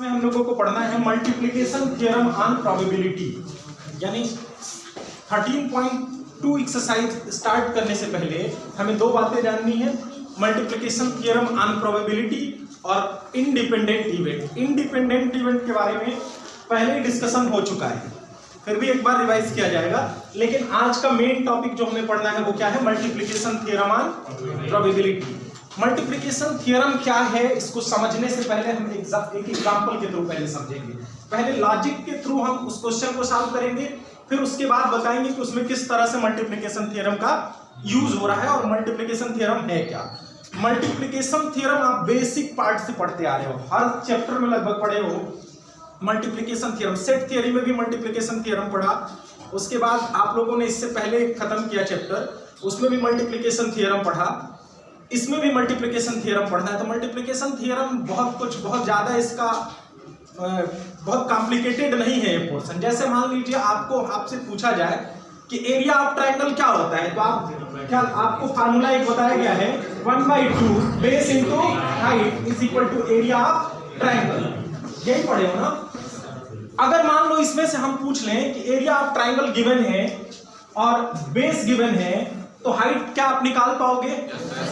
में हम लोगों को पढ़ना है मल्टीप्लिकेशन थ्योरम ऑन प्रोबेबिलिटी, यानी 13.2 एक्सरसाइज स्टार्ट करने से पहले हमें दो बातें जाननी है, मल्टीप्लिकेशन थ्योरम ऑन प्रोबेबिलिटी और इंडिपेंडेंट इवेंट। इंडिपेंडेंट इवेंट के बारे में पहले ही डिस्कशन हो चुका है, फिर भी एक बार रिवाइज किया जाएगा। लेकिन आज का मेन टॉपिक जो हमें पढ़ना है वो क्या है, multiplication theorem on probability. Multiplication theorem क्या है, इसको समझने से पहले हम एक एग्जांपल के थ्रू पहले समझेंगे। पहले लॉजिक के थ्रू हम उस क्वेश्चन को सॉल्व करेंगे, फिर उसके बाद बताएंगे कि उसमें किस तरह से मल्टीप्लिकेशन थ्योरम का यूज हो रहा है और मल्टीप्लिकेशन थ्योरम है क्या। मल्टीप्लिकेशन थ्योरम आप बेसिक पार्ट से पढ़ते आ रहे हो, हर चैप्टर में लगभग पढ़े हो मल्टीप्लिकेशन थ्योरम। सेट थ्योरी में भी मल्टीप्लिकेशन थ्योरम पढ़ा, उसके बाद आप लोगों ने इससे पहले खत्म किया चैप्टर, उसमें भी मल्टीप्लिकेशन थ्योरम पढ़ा, इसमें भी मल्टीप्लिकेशन थ्योरम पढ़ना है। तो मल्टीप्लिकेशन थ्योरम बहुत ज़्यादा इसका बहुत कॉम्प्लिकेटेड नहीं है ये पोर्शन। जैसे मान लीजिए आपसे पूछा जाए कि एरिया ऑफ ट्राइंगल क्या होता है, तो आपको फार्मूला एक बताया गया है 1/2 base into height is equal to area of triangle, यही पढ़े हो ना। अगर मान लो इसमें से हम पूछ लें कि एरिया ऑफ ट्राइंगल गिवन है और बेस गिवन है, तो हाइट क्या आप निकाल पाओगे?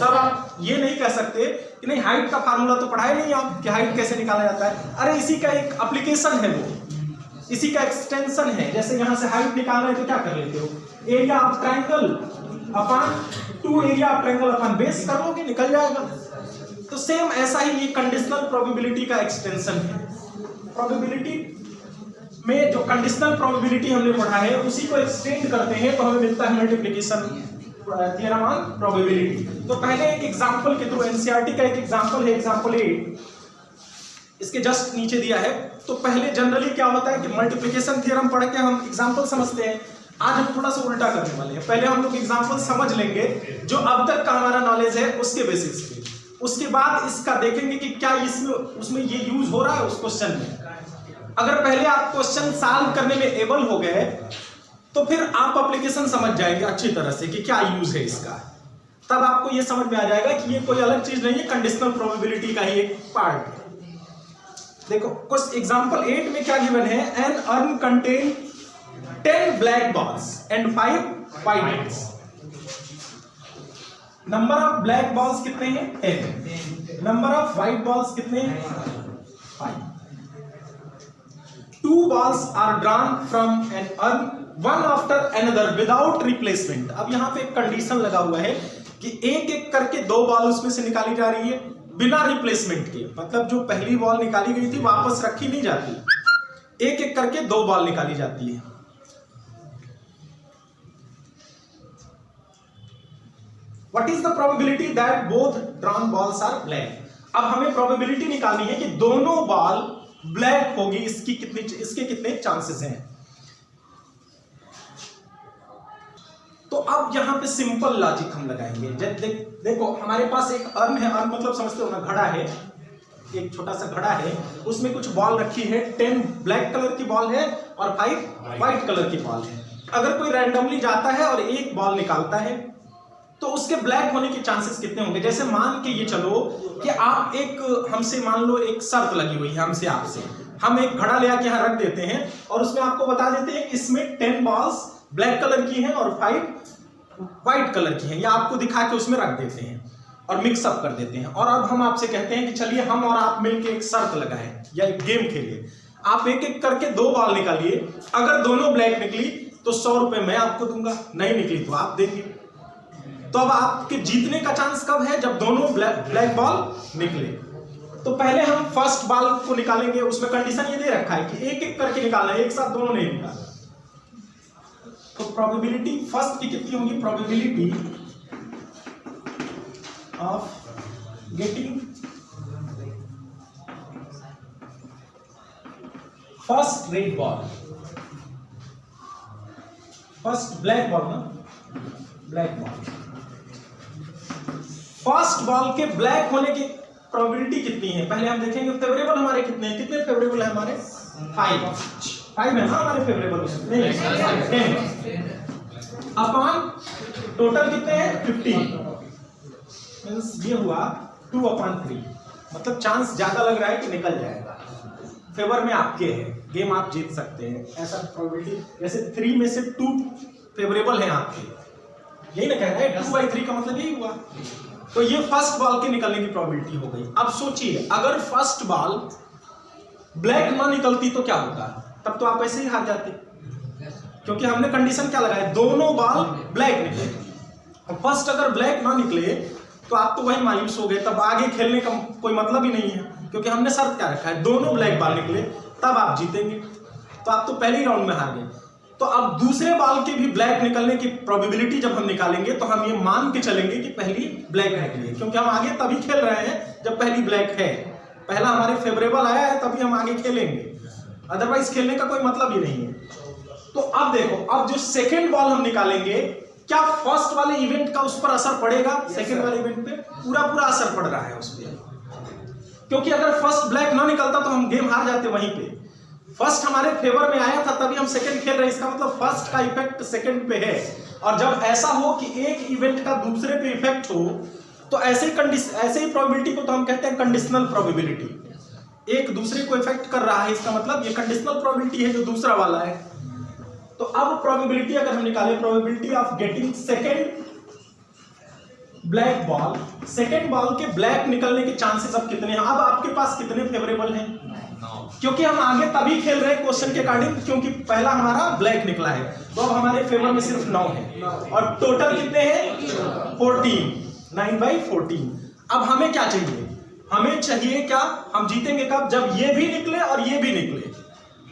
तब आप ये नहीं कह सकते कि नहीं हाइट का फार्मूला तो पढ़ाए नहीं आप कि हाइट कैसे निकाला जाता है। अरे इसी का एक एप्लीकेशन है, वो इसी का एक्सटेंशन है। जैसे यहां से हाइट निकालना है तो क्या कर लेते हो, area of triangle upon 2 area of triangle upon base कर लोगे, निकल जाएगा। तो सेम ऐसा ही ये कंडीशनल प्रोबेबिलिटी का एक्सटेंशन है। प्रोबेबिलिटी में जो कंडीशनल प्रोबेबिलिटी हमने पढ़ा है उसी को एक्सटेंड करते हैं तो हमें मिलता है मल्टीप्लिकेशन थ्योरम ऑन प्रोबेबिलिटी। तो पहले एक एग्जांपल के थ्रू, एनसीईआरटी का एक एग्जांपल है, एग्जांपल 8 इसके जस्ट नीचे दिया है। तो पहले जनरली क्या होता है कि मल्टीप्लिकेशन थ्योरम पढ़ के हम एग्जांपल समझते हैं। आज हम थोड़ा सा उल्टा करने वाले हैं, पहले हम लोग एग्जांपल समझ लेंगे जो अब तक का हमारा नॉलेज है उसके बेसिस पे, उसके बाद इसका देखेंगे कि क्या उसमें ये यूज हो रहा है उस क्वेश्चन में। अगर पहले आप क्वेश्चन सॉल्व करने में एबल हो गए तो फिर आप एप्लीकेशन समझ जाएंगे अच्छी तरह से कि क्या यूज है इसका। तब आपको ये समझ में आ जाएगा कि ये कोई अलग चीज नहीं है, कंडीशनल प्रोबेबिलिटी का ही एक पार्ट है। देखो कुछ एग्जांपल 8 में क्या गिवन है, an urn contain 10 black balls and 5 white balls. Number of black balls कितने हैं, 10। नंबर ऑफ व्हाइट बॉल्स कितने हैं, 5। 2 balls are drawn from an urn one after another without replacement। अब यहाँ पे एक कंडीशन लगा हुआ है कि एक एक करके 2 बॉल उसमें से निकाली जा रही है बिना रिप्लेसमेंट के, मतलब जो पहली बॉल निकाली गई थी वापस रखी नहीं जाती, एक एक करके 2 बॉल निकाली जाती है। What is the probability that both drawn balls are black? अब हमें प्रोबेबिलिटी निकालनी है कि दोनों बॉल ब्लैक होगी, इसके कितने चांसेस हैं। तो अब यहां पे सिंपल लॉजिक हम लगाएंगे। देखो हमारे पास एक अर्न है, अर्न मतलब समझते हो ना, घड़ा है, एक छोटा सा घड़ा है, उसमें कुछ बॉल रखी है, 10 ब्लैक कलर की बॉल है और 5 व्हाइट कलर की बॉल है। अगर कोई रैंडमली जाता है और एक बॉल निकालता है तो उसके ब्लैक होने के चांसेस कितने होंगे। जैसे मान के ये चलो कि आप हमसे मान लो एक शर्त लगी हुई है हमसे आपसे, हम एक घड़ा ले आके यहाँ रख देते हैं और उसमें आपको बता देते हैं कि इसमें 10 बॉल्स ब्लैक कलर की हैं और 5 व्हाइट कलर की हैं, या आपको दिखा के उसमें रख देते हैं और मिक्सअप कर देते हैं। और अब हम आपसे कहते हैं कि चलिए हम और आप मिलकर एक शर्त लगाएं या एक गेम खेलिए, आप एक एक करके 2 बॉल निकालिए, अगर दोनों ब्लैक निकली तो 100 रुपए मैं आपको दूंगा, नहीं निकली तो आप देंगे। तो अब आपके जीतने का चांस कब है, जब दोनों ब्लैक बॉल निकले। तो पहले हम फर्स्ट बॉल को निकालेंगे, उसमें कंडीशन ये दे रखा है कि एक एक करके निकालना है, एक साथ दोनोनहीं निकालना। तो प्रोबेबिलिटी फर्स्ट की कितनी होगी, probability of getting first red ball, first black ball ना, ब्लैक बॉल, फर्स्ट बॉल के ब्लैक होने की प्रोबेबिलिटी कितनी है पहले हम देखेंगे। फेवरेबल हमारे कितने हैं, कितने फेवरेबल है हमारे, 5 है ना हमारे फेवरेबल, 10 अपॉन टोटल कितने हैं 15, मींस ये हुआ 2/3, मतलब चांस ज्यादा लग रहा है कि निकल जाएगा। फेवर में आपके है, गेम आप जीत सकते हैं, ऐसा प्रोबेबिलिटी, जैसे 3 में से 2 फेवरेबल है आपके, यही ना कह रहे हैं, 2/3 का मतलब यही हुआ। तो ये फर्स्ट बॉल के निकलने की प्रोबेबिलिटी हो गई। अब सोचिए अगर फर्स्ट बॉल ब्लैक ना निकलती तो क्या होता, तब तो आप ऐसे ही हार जाते, क्योंकि हमने कंडीशन क्या लगाया, दोनों बॉल ब्लैक निकले। फर्स्ट अगर ब्लैक ना निकले तो आप तो वही मायूस हो गए, तब आगे खेलने का कोई मतलब ही नहीं है, क्योंकि हमने शर्त क्या रखा है, दोनों ब्लैक बॉल निकले तब आप जीतेंगे, तो आप तो पहले ही राउंड में हार गए। तो अब दूसरे बॉल के भी ब्लैक निकलने की प्रोबेबिलिटी जब हम निकालेंगे तो हम ये मान के चलेंगे कि पहली ब्लैक निकली है, क्योंकि हम आगे तभी खेल रहे हैं जब पहली ब्लैक है, पहला हमारे फेवरेबल आया है तभी हम आगे खेलेंगे, अदरवाइज खेलने का कोई मतलब ही नहीं है। तो अब देखो, अब जो सेकेंड बॉल हम निकालेंगे, क्या फर्स्ट वाले इवेंट का उस पर असर पड़ेगा? सेकेंड वाले इवेंट पे पूरा असर पड़ रहा है उस पर, क्योंकि अगर फर्स्ट ब्लैक ना निकलता तो हम गेम हार जाते वहीं पे। फर्स्ट हमारे फेवर में आया था तभी हम सेकंड खेल रहे हैं, इसका मतलब फर्स्ट का इफेक्ट सेकंड पे है। और जब ऐसा हो कि एक इवेंट का दूसरे पे इफेक्ट हो तो ऐसे ही प्रोबेबिलिटी को तो हम कहते हैं कंडीशनल प्रोबेबिलिटी। एक दूसरे को इफेक्ट कर रहा है, इसका मतलब ये कंडीशनल प्रोबेबिलिटी है जो दूसरा वाला है। तो अब प्रोबेबिलिटी अगर हम निकालें, probability of getting second black ball, second ball के ब्लैक निकलने के चांसेस अब कितने हैं? अब आपके पास कितने फेवरेबल हैं? क्योंकि हम आगे तभी खेल रहे हैं क्वेश्चन के अकॉर्डिंग, क्योंकि पहला हमारा ब्लैक निकला है, तो अब हमारे फेवर में सिर्फ 9 है और टोटल कितने हैं? 14, 9/14। अब हमें क्या चाहिए? हमें चाहिए क्या, हम जीतेंगे कब? जब ये भी निकले और ये भी निकले,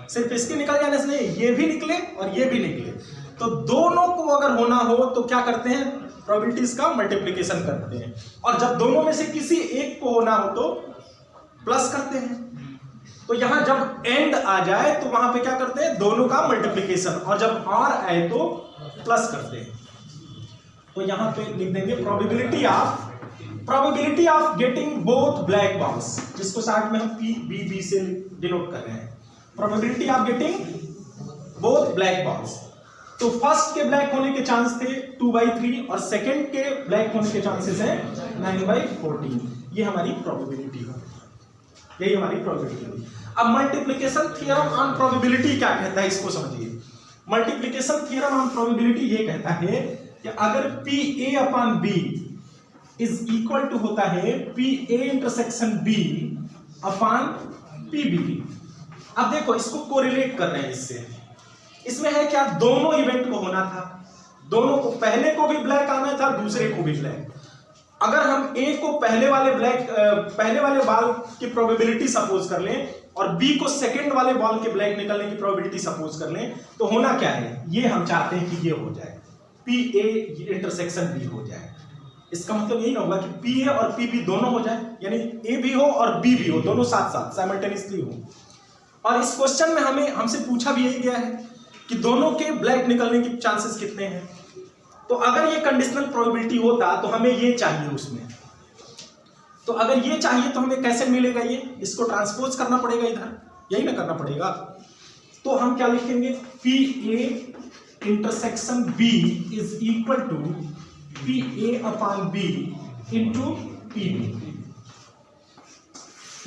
सिर्फ इसके निकल जाने से नहीं, ये भी निकले और ये भी निकले। तो दोनों को अगर होना हो तो क्या करते हैं? प्रोबेबिलिटीज का मल्टीप्लिकेशन करते हैं, और जब दोनों में से किसी एक को होना हो तो प्लस करते हैं। तो यहां जब एंड आ जाए तो वहां पे क्या करते हैं? दोनों का मल्टीप्लिकेशन, और जब और आए तो प्लस करते हैं। तो यहां पे लिख देंगे probability of getting both black balls, जिसको साथ में हम PBB से डिनोट कर रहे हैं। Probability of getting both black balls, तो फर्स्ट के ब्लैक होने के चांस थे 2/3 और सेकंड के ब्लैक होने के चांसेस हैं 9/14। ये हमारी प्रोबेबिलिटी है, यही हमारी प्रोबेबिलिटी। अब मल्टीप्लिकेशन थ्योरम ऑन प्रोबेबिलिटी क्या कहता है, इसको समझिए। मल्टीप्लिकेशन थ्योरम ऑन प्रोबेबिलिटी ये कहता है कि अगर PA/B इज इक्वल टू होता है PA intersection B upon PB। अब देखो इसको कोरिलेट कर रहे हैं इससे, इसमें है क्या, दोनों इवेंट को होना था, दोनों को, पहले को भी ब्लैक आना था, दूसरे को भी ब्लैक। अगर हम ए को पहले वाले बॉल की प्रोबेबिलिटी सपोज कर लें और बी को सेकंड वाले बॉल के ब्लैक निकलने की प्रोबेबिलिटी सपोज कर लें, तो होना क्या है, ये हम चाहते हैं कि ये हो जाए, PA इंटरसेक्शन B हो जाए। इसका मतलब यही ना होगा कि PA और PB दोनों हो जाए, यानी A भी हो और B भी हो, दोनों साथ साथ साइमल्टेनियसली हो। और इस क्वेश्चन में हमसे पूछा भी यही गया है कि दोनों के ब्लैक निकलने के चांसेस कितने हैं। तो अगर ये कंडीशनल प्रोबेबिलिटी होता तो हमें ये चाहिए उसमें, तो अगर ये चाहिए तो हमें कैसे मिलेगा, ये इसको ट्रांसपोज करना पड़ेगा इधर, यही ना करना पड़ेगा। तो हम क्या लिखेंगे, PA intersection B is equal to PA/B into PB।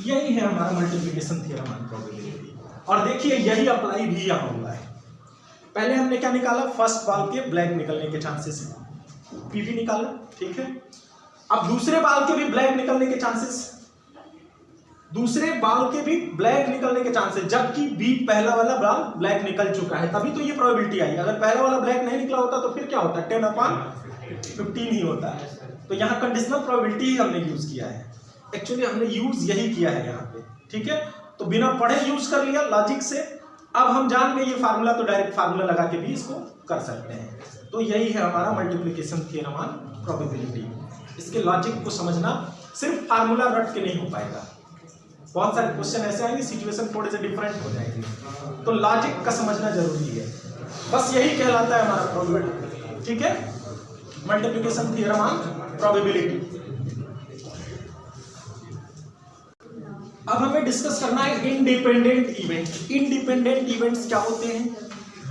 यही है हमारा मल्टीप्लिकेशन थ्योरम ऑन प्रोबेबिलिटी। और देखिए यही अप्लाई भी यहां हुआ है। पहले हमने क्या निकाला, फर्स्ट बॉल के ब्लैक निकलने के चांसेस हैं, PB निकाला, ठीक है। अब दूसरे बॉल के भी ब्लैक निकलने के चांसेस, दूसरे बॉल के भी ब्लैक निकलने के चांसेस, जबकि B पहला वाला बॉल ब्लैक निकल चुका है, तभी तो ये प्रोबेबिलिटी आई। अगर पहला वाला ब्लैक नहीं निकला होता तो फिर क्या होता, 10/15 ही होता है। तो यहाँ कंडीशनल प्रोबेबिलिटी ही हमने यूज किया है, एक्चुअली हमने यूज यही किया है यहाँ पे, ठीक है। तो बिना पढ़े यूज कर लिया लॉजिक से। अब हम जान गए ये फार्मूला, तो डायरेक्ट फार्मूला लगा के भी इसको कर सकते हैं। तो यही है हमारा मल्टीप्लिकेशन थ्योरम ऑन प्रोबेबिलिटी। इसके लॉजिक को समझना, सिर्फ फार्मूला रट के नहीं हो पाएगा, बहुत सारे क्वेश्चन ऐसे आएंगे, सिचुएशन थोड़े से डिफरेंट हो जाएंगे, तो लॉजिक का समझना जरूरी है। बस यही कहलाता है हमारा प्रोबेबिलिटी, ठीक है, मल्टीप्लिकेशन थ्योरम ऑन प्रोबेबिलिटी। अब हमें डिस्कस करना है इंडिपेंडेंट इवेंट। इंडिपेंडेंट इवेंट्स क्या होते हैं,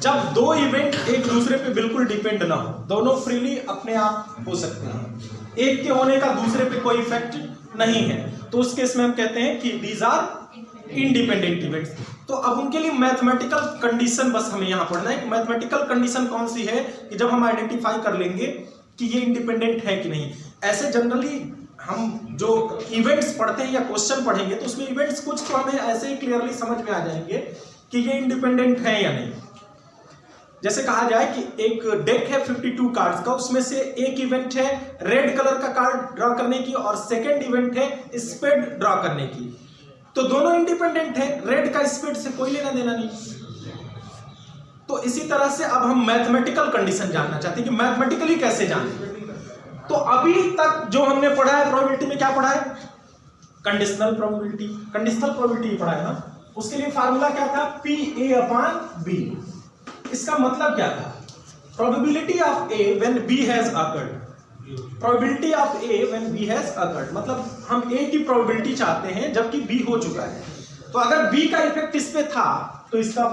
जब दो इवेंट एक दूसरे पे बिल्कुल डिपेंड ना हो, दोनों फ्रीली अपने आप हो सकते हैं, एक के होने का दूसरे पे कोई इफेक्ट नहीं है, तो उस केस में हम कहते हैं कि दीज आर इंडिपेंडेंट इवेंट्स। तो अब उनके लिए मैथमेटिकल कंडीशन बस हमें यहाँ पढ़ना है। मैथमेटिकल कंडीशन कौन सी है कि जब हम आइडेंटिफाई कर लेंगे कि ये इंडिपेंडेंट है कि नहीं। ऐसे जनरली हम जो इवेंट्स पढ़ते हैं या क्वेश्चन पढ़ेंगे तो उसमें इवेंट्स कुछ तो हमें ऐसे ही क्लियरली समझ में आ जाएंगे कि ये इंडिपेंडेंट है या नहीं। जैसे कहा जाए कि एक डेक है 52 कार्ड्स का, उसमें से एक इवेंट है रेड कलर का कार्ड ड्रॉ करने की और सेकंड इवेंट है स्पेड ड्रॉ करने की। तो दोनों इंडिपेंडेंट है, रेड का स्पेड से कोई लेना देना नहीं। तो इसी तरह से अब हम मैथमेटिकल कंडीशन जानना चाहते हैं कि मैथमेटिकली कैसे जाने। तो अभी तक जो हमने पढ़ा है प्रोबेबिलिटी में, क्या पढ़ा है? Conditional probability. कंडीशनल प्रोबेबिलिटी पढ़ा है ना। उसके लिए फार्मूला क्या था? PA/B। इसका मतलब क्या था? Probability of A when B has occurred. Probability of A when B has occurred, मतलब हम A की प्रोबेबिलिटी चाहते हैं जबकि B हो चुका है। तो अगर B का इफेक्ट इस पे था तो इसका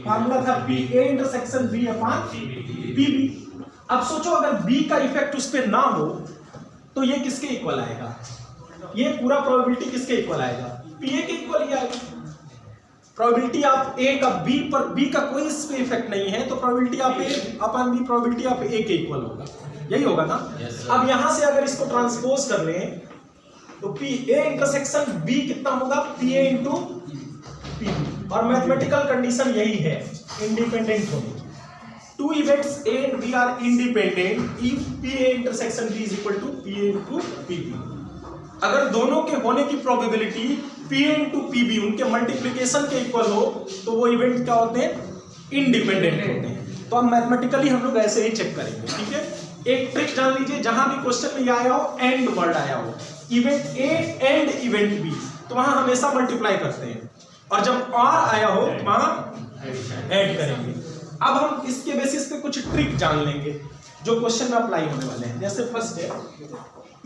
फार्मूला था PA/B/PB। अब सोचो अगर B का इफेक्ट उस पे ना हो तो ये किसके इक्वल आएगा? ये पूरा प्रोबेबिलिटी किसके इक्वल आएगा? PA के इक्वल ही आएगा। प्रोबेबिलिटी ऑफ A का B पर, B का कोई इस पे इफेक्ट नहीं है तो probability of A/B probability of A के इक्वल होगा। यही होगा ना? अब यहां से अगर इसको ट्रांसपोज कर लें तो PA/B कितना होगा? PA/PB। और मैथमेटिकल कंडीशन यही है इंडिपेंडेंट होने की। Two events A and B are independent if PA/B is equal to PA/PB। अगर दोनों के होने की प्रोबेबिलिटी PA/PB उनके मल्टीप्लिकेशन के इक्वल हो तो वो इवेंट क्या होते हैं? इंडिपेंडेंट होते हैं। तो अब मैथमेटिकली हम लोग ऐसे ही चेक करेंगे, ठीक है। एक ट्रिक जान लीजिए, जहां भी क्वेश्चन में आया हो एंड वर्ड आया हो, event A and event B, तो वहां हमेशा मल्टीप्लाई करते हैं, और जब और आया हो तो वहां ऐड करेंगे। अब हम इसके बेसिस पे कुछ ट्रिक जान लेंगे जो क्वेश्चन में अप्लाई होने वाले हैं। जैसे फर्स्ट है,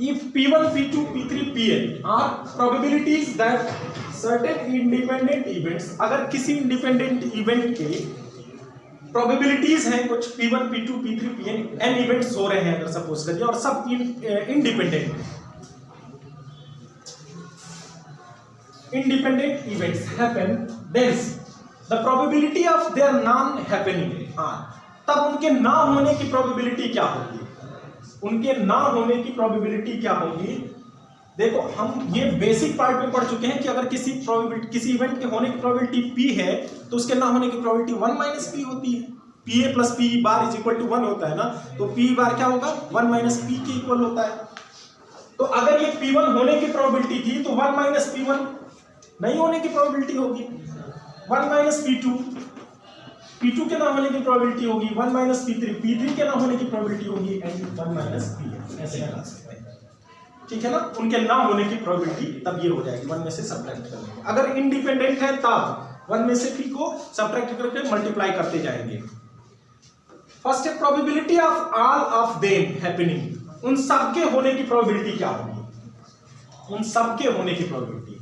if P1, P2, P3, Pn are probabilities that certain independent events, अगर किसी इंडिपेंडेंट इवेंट के प्रोबेबिलिटीज हैं कुछ P1, P2, P3, Pn, n events हो रहे हैं अगर सपोज करिए, और सब independent events happen, then the probability of their non happening are, तब उनके ना होने की प्रोबेबिलिटी क्या होगी? उनके ना होने की प्रोबेबिलिटी क्या होगी? देखो हम ये बेसिक पार्ट में पढ़ चुके हैं कि अगर किसी इवेंट के होने की प्रोबेबिलिटी P है तो उसके ना होने की प्रोबेबिलिटी 1 - P होती है। PA + P = 1 होता है ना, तो P बार क्या होगा? 1 - P के इक्वल होता है। तो अगर ये P1 होने की प्रोबेबिलिटी थी तो 1 - P1 नहीं होने की प्रोबेबिलिटी होगी, 1 - P2, P2 के ना होने की प्रोबेबिलिटी होगी, 1 - P3, P3 के ना होने की प्रोबेबिलिटी होगी, एंड 1 - P, ऐसे लगा सकते हैं, ठीक है ना। उनके ना होने की प्रोबेबिलिटी तब ये हो जाएगी, 1 में से सब्ट्रैक्ट कर लेंगे। अगर इंडिपेंडेंट है तब 1 में से P को सब्ट्रैक्ट करके मल्टीप्लाई करते जाएंगे। फर्स्ट है probability of all of them happening, उन सबके होने की प्रोबेबिलिटी क्या होगी? उन सबके होने की प्रोबेबिलिटी,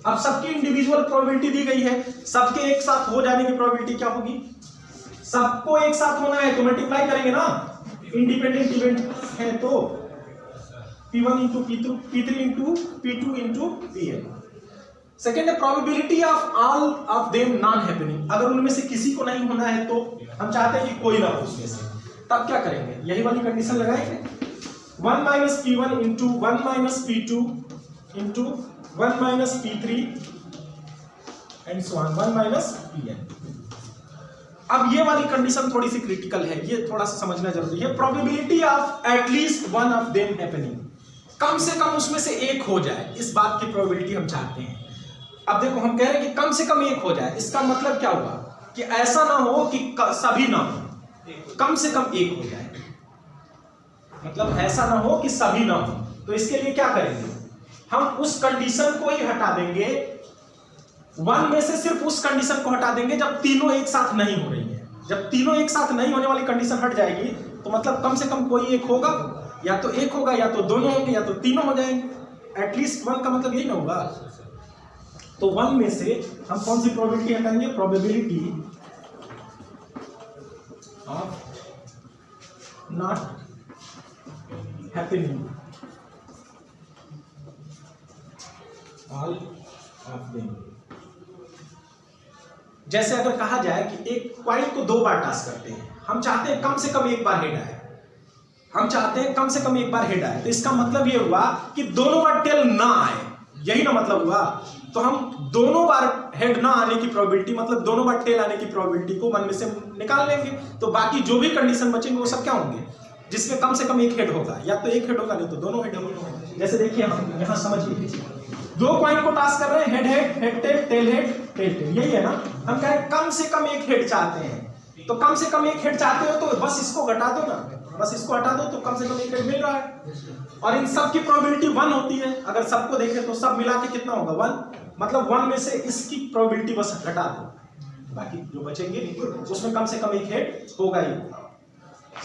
अब सबकी इंडिविजुअल प्रोबेबिलिटी दी गई है, सबके एक साथ हो जाने की प्रोबेबिलिटी क्या होगी? सबको एक साथ होना है तो मल्टीप्लाई करेंगे ना, इंडिपेंडेंट इवेंट है तो P1 × P2, P3 × P2 × Pn। Second है probability of all of them non happening, अगर उनमें से किसी को नहीं होना है तो हम चाहते हैं कि कोई ना हो उसमें से, तब क्या करेंगे? यही वाली कंडीशन लगाएंगे, 1 - P1 × 1 - P2 × 1 - P3 and so on 1 - Pn। अब ये वाली कंडीशन थोड़ी सी क्रिटिकल है, ये थोड़ा सा समझना जरूरी है। Probability of at least one of them happening, कम से कम उसमें से एक हो जाए, इस बात की प्रोबेबिलिटी हम चाहते हैं। अब देखो हम कह रहे हैं कि कम से कम एक हो जाए, इसका मतलब क्या होगा कि ऐसा ना हो कि सभी ना हो, कम से कम एक हो जाए, मतलब ऐसा ना हो कि सभी ना हो। तो इसके लिए क्या करेंगे? हम उस कंडीशन को ही हटा देंगे, 1 में से सिर्फ उस कंडीशन को हटा देंगे जब तीनों एक साथ नहीं हो रही है। जब तीनों एक साथ नहीं होने वाली कंडीशन हट जाएगी तो मतलब कम से कम कोई एक होगा, या तो एक होगा, या तो दोनों होंगे, या तो तीनों हो जाएंगे। एटलीस्ट 1 का मतलब यही ना होगा। तो 1 में से हम कौन सी प्रोबेबिलिटी हटाएंगे? Probability of not happening all of देंगे। जैसे अगर कहा जाए कि एक क्वाइन को 2 बार टॉस करते हैं, हम चाहते हैं कम से कम एक बार हेड आए, हम चाहते हैं कम से कम एक बार हेड आए, तो इसका मतलब ये हुआ कि दोनों बार टेल ना आए, यही ना मतलब हुआ। तो हम दोनों बार हेड ना आने की प्रोबेबिलिटी, मतलब दोनों बार टेल आने की प्रोबेबिलिटी को 1 में से निकाल लेंगे, तो बाकी जो भी कंडीशन बचेंगे वो सब क्या होंगे, जिसमें कम से कम एक हेड होगा, या तो एक हेड होगा नहीं तो दोनों हेड होगा। जैसे देखिए हम यहाँ समझिए, 2 कॉइन को टॉस कर रहे हैं, head head, head tail, tail head, tail tail, यही है ना। हम कह रहे हैं कम से कम एक हेड चाहते हैं, तो कम से कम एक हेड चाहते हो तो बस इसको घटा दो ना, बस इसको हटा दो तो कम से कम एक हेड मिल रहा है। और इन सब की प्रोबेबिलिटी 1 होती है। अगर सबको देखें तो सब मिला के कितना होगा 1, मतलब 1 में से इसकी प्रोबेबिलिटी बस घटा दो, बाकी जो बचेंगे उसमें कम से कम एक हेड होगा ही।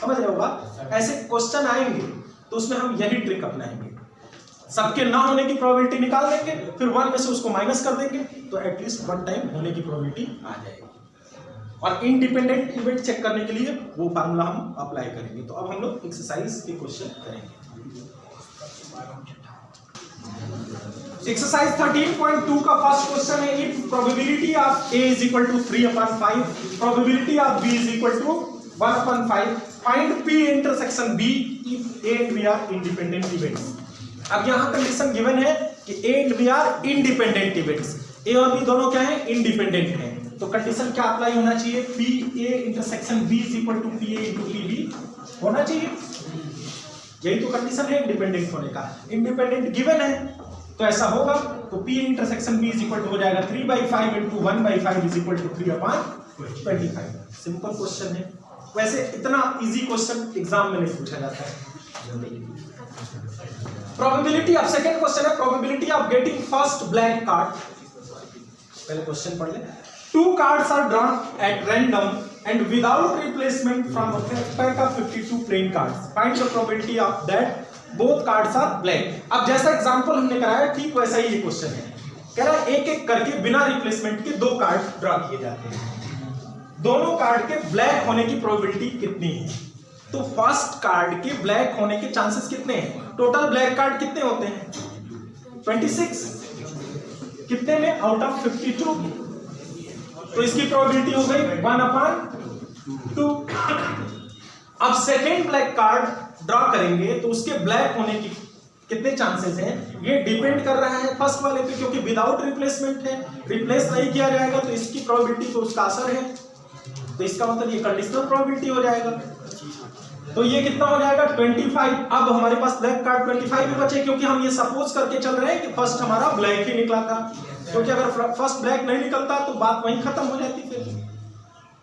समझ रहे होगा। ऐसे क्वेश्चन आएंगे तो उसमें हम यही ट्रिक अपनाएंगे, सबके ना होने की प्रोबेबिलिटी निकाल देंगे, फिर 1 में से उसको माइनस कर देंगे, तो एटलीस्ट 1 टाइम होने की प्रोबेबिलिटी आ जाएगी। और इंडिपेंडेंट इवेंट चेक करने के लिए वो फार्मूला हम अप्लाई करेंगे। तो अब हम लोग एक्सरसाइज के क्वेश्चन करेंगे। एक्सरसाइज 13.2 का फर्स्ट क्वेश्चन है, if probability of A is equal to 3/5, probability of B is equal to 1/5, find P intersection B if A and B are independent events. अब यहाँ कंडीशन गिवन है कि A and B are independent events, A और B दोनों क्या है, independent हैं। तो कंडीशन क्या अप्लाई होना चाहिए, PA intersection B is equal to PA into PB होना चाहिए। यही तो कंडीशन है इंडिपेंडेंट होने का, इंडिपेंडेंट गिवन है तो ऐसा होगा। तो P intersection B is equal to हो जाएगा 3/5 into 1/5 is equal to 3/25। Simple question है। वैसे इतना इजी क्वेश्चन एग्जाम में नहीं पूछा जाता है। प्रोबेबिलिटी, अब सेकंड क्वेश्चन है probability of getting first black card. पहले क्वेश्चन पढ़ ले। 2 cards are drawn at random and without replacement from a pack of 52 plain cards. Find the probability of that both cards are blank. अब जैसा example हमने कराया ठीक वैसा ही ये क्वेश्चन है। कह रहा है एक एक करके बिना रिप्लेसमेंट के 2 कार्ड ड्रॉ किए जाते हैं। दोनों कार्ड के ब्लैक होने की प्रोबेबिलिटी कितनी है? तो फर्स्ट कार्ड के ब्लैक होने के चांसेस कितने हैं? टोटल ब्लैक कार्ड कितने होते हैं? 26। कितने में? Out of 52। तो इसकी प्रोबेबिलिटी हो गई 1/2। अब सेकेंड ब्लैक कार्ड ड्रॉ करेंगे तो उसके ब्लैक होने की कितने चांसेस हैं? ये डिपेंड कर रहा है फर्स्ट वाले पे, क्योंकि विदाउट रिप्लेसमेंट है, रिप्लेस नहीं किया जाएगा तो इसकी प्रोबेबिलिटी तो उसका असर है। तो इसका मतलब ये कंडीशनल प्रोबेबिलिटी हो जाएगा। तो ये कितना हो जाएगा 25। अब हमारे पास ब्लैक कार्ड 25 में बचे, क्योंकि हम ये सपोज करके चल रहे हैं कि फर्स्ट हमारा ब्लैक ही निकला था, क्योंकि अगर फर्स्ट ब्लैक नहीं निकलता तो बात वहीं खत्म हो जाती फिर।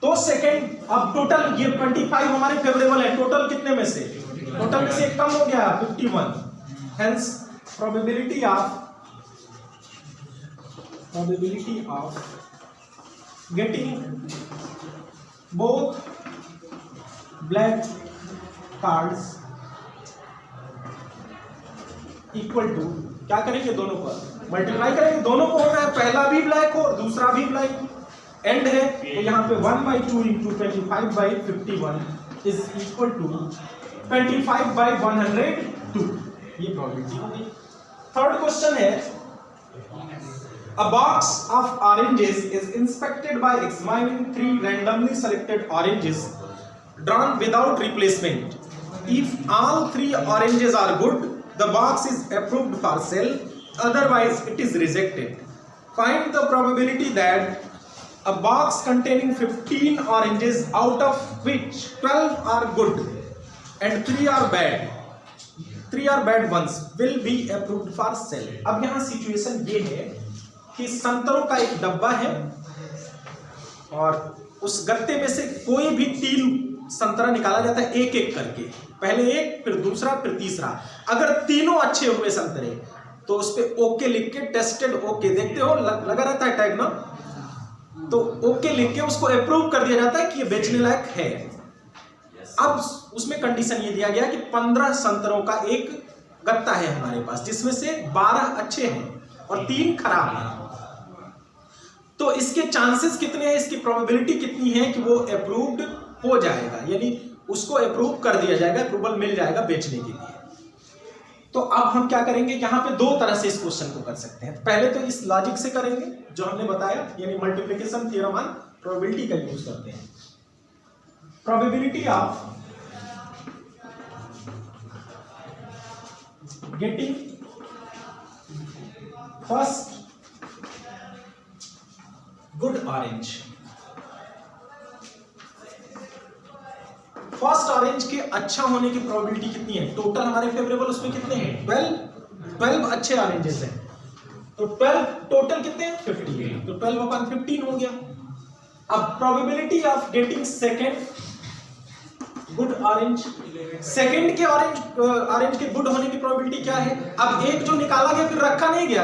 तो सेकंड, अब टोटल ये 25 हमारे फेवरेबल है, टोटल कितने में से? टोटल में से एक कम हो गया 51। Hence probability of getting both black cards equal to, क्या करेंगे? दोनों पर मल्टीप्लाई करेंगे, दोनों को होना है, पहला भी ब्लैक हो और दूसरा भी ब्लैक एंड है। तो यहाँ पे 1/2 इंटू 25/51 इज इक्वल टू 25/102। ये प्रोबेबिलिटी हो गई। थर्ड क्वेश्चन है, a box of oranges is inspected by examining 3 randomly selected oranges drawn without replacement. If all 3 oranges are good, the box is approved for sale, otherwise it is rejected. Find the probability that a box containing 15 oranges, out of which 12 are good and 3 are bad ones, will be approved for sale. अब यहाँ situation ये है कि संतरों का एक डब्बा है और उस गत्ते में से कोई भी 3 संतरा निकाला जाता है एक एक करके, पहले एक, फिर दूसरा, फिर तीसरा। अगर तीनों अच्छे हुए संतरे तो उस पे ओके लिख के, टेस्टेड ओके, देखते हो लगा रहता है टैग ना, तो ओके लिख के उसको अप्रूव कर दिया जाता है कि ये बेचने लायक है। अब उसमें कंडीशन ये दिया गया कि 15 संतरों का एक गत्ता है हमारे पास, जिसमें से 12 अच्छे हैं और 3 खराब हैं। तो इसके चांसेस कितने हैं, इसकी प्रोबेबिलिटी कितनी है कि वो अप्रूव्ड हो जाएगा, यानी उसको अप्रूव कर दिया जाएगा, अप्रूवल मिल जाएगा बेचने के लिए। तो अब हम क्या करेंगे, यहाँ पे दो तरह से इस क्वेश्चन को कर सकते हैं। पहले तो इस लॉजिक से करेंगे जो हमने बताया, यानी मल्टीप्लिकेशन थ्योरम ऑन प्रोबेबिलिटी का यूज करते हैं। Probability of getting first good orange, first orange के अच्छा होने की प्रोबेबिलिटी कितनी है? टोटल हमारे फेवरेबल उसमें कितने हैं? 12 अच्छे ऑरेंजेस हैं, तो 12 टोटल कितने हैं? 50 है, तो 12/15 हो गया। अब probability of getting second good orange, second के ऑरेंज के गुड होने की प्रोबेबिलिटी क्या है? अब एक जो निकाला गया फिर रखा नहीं गया,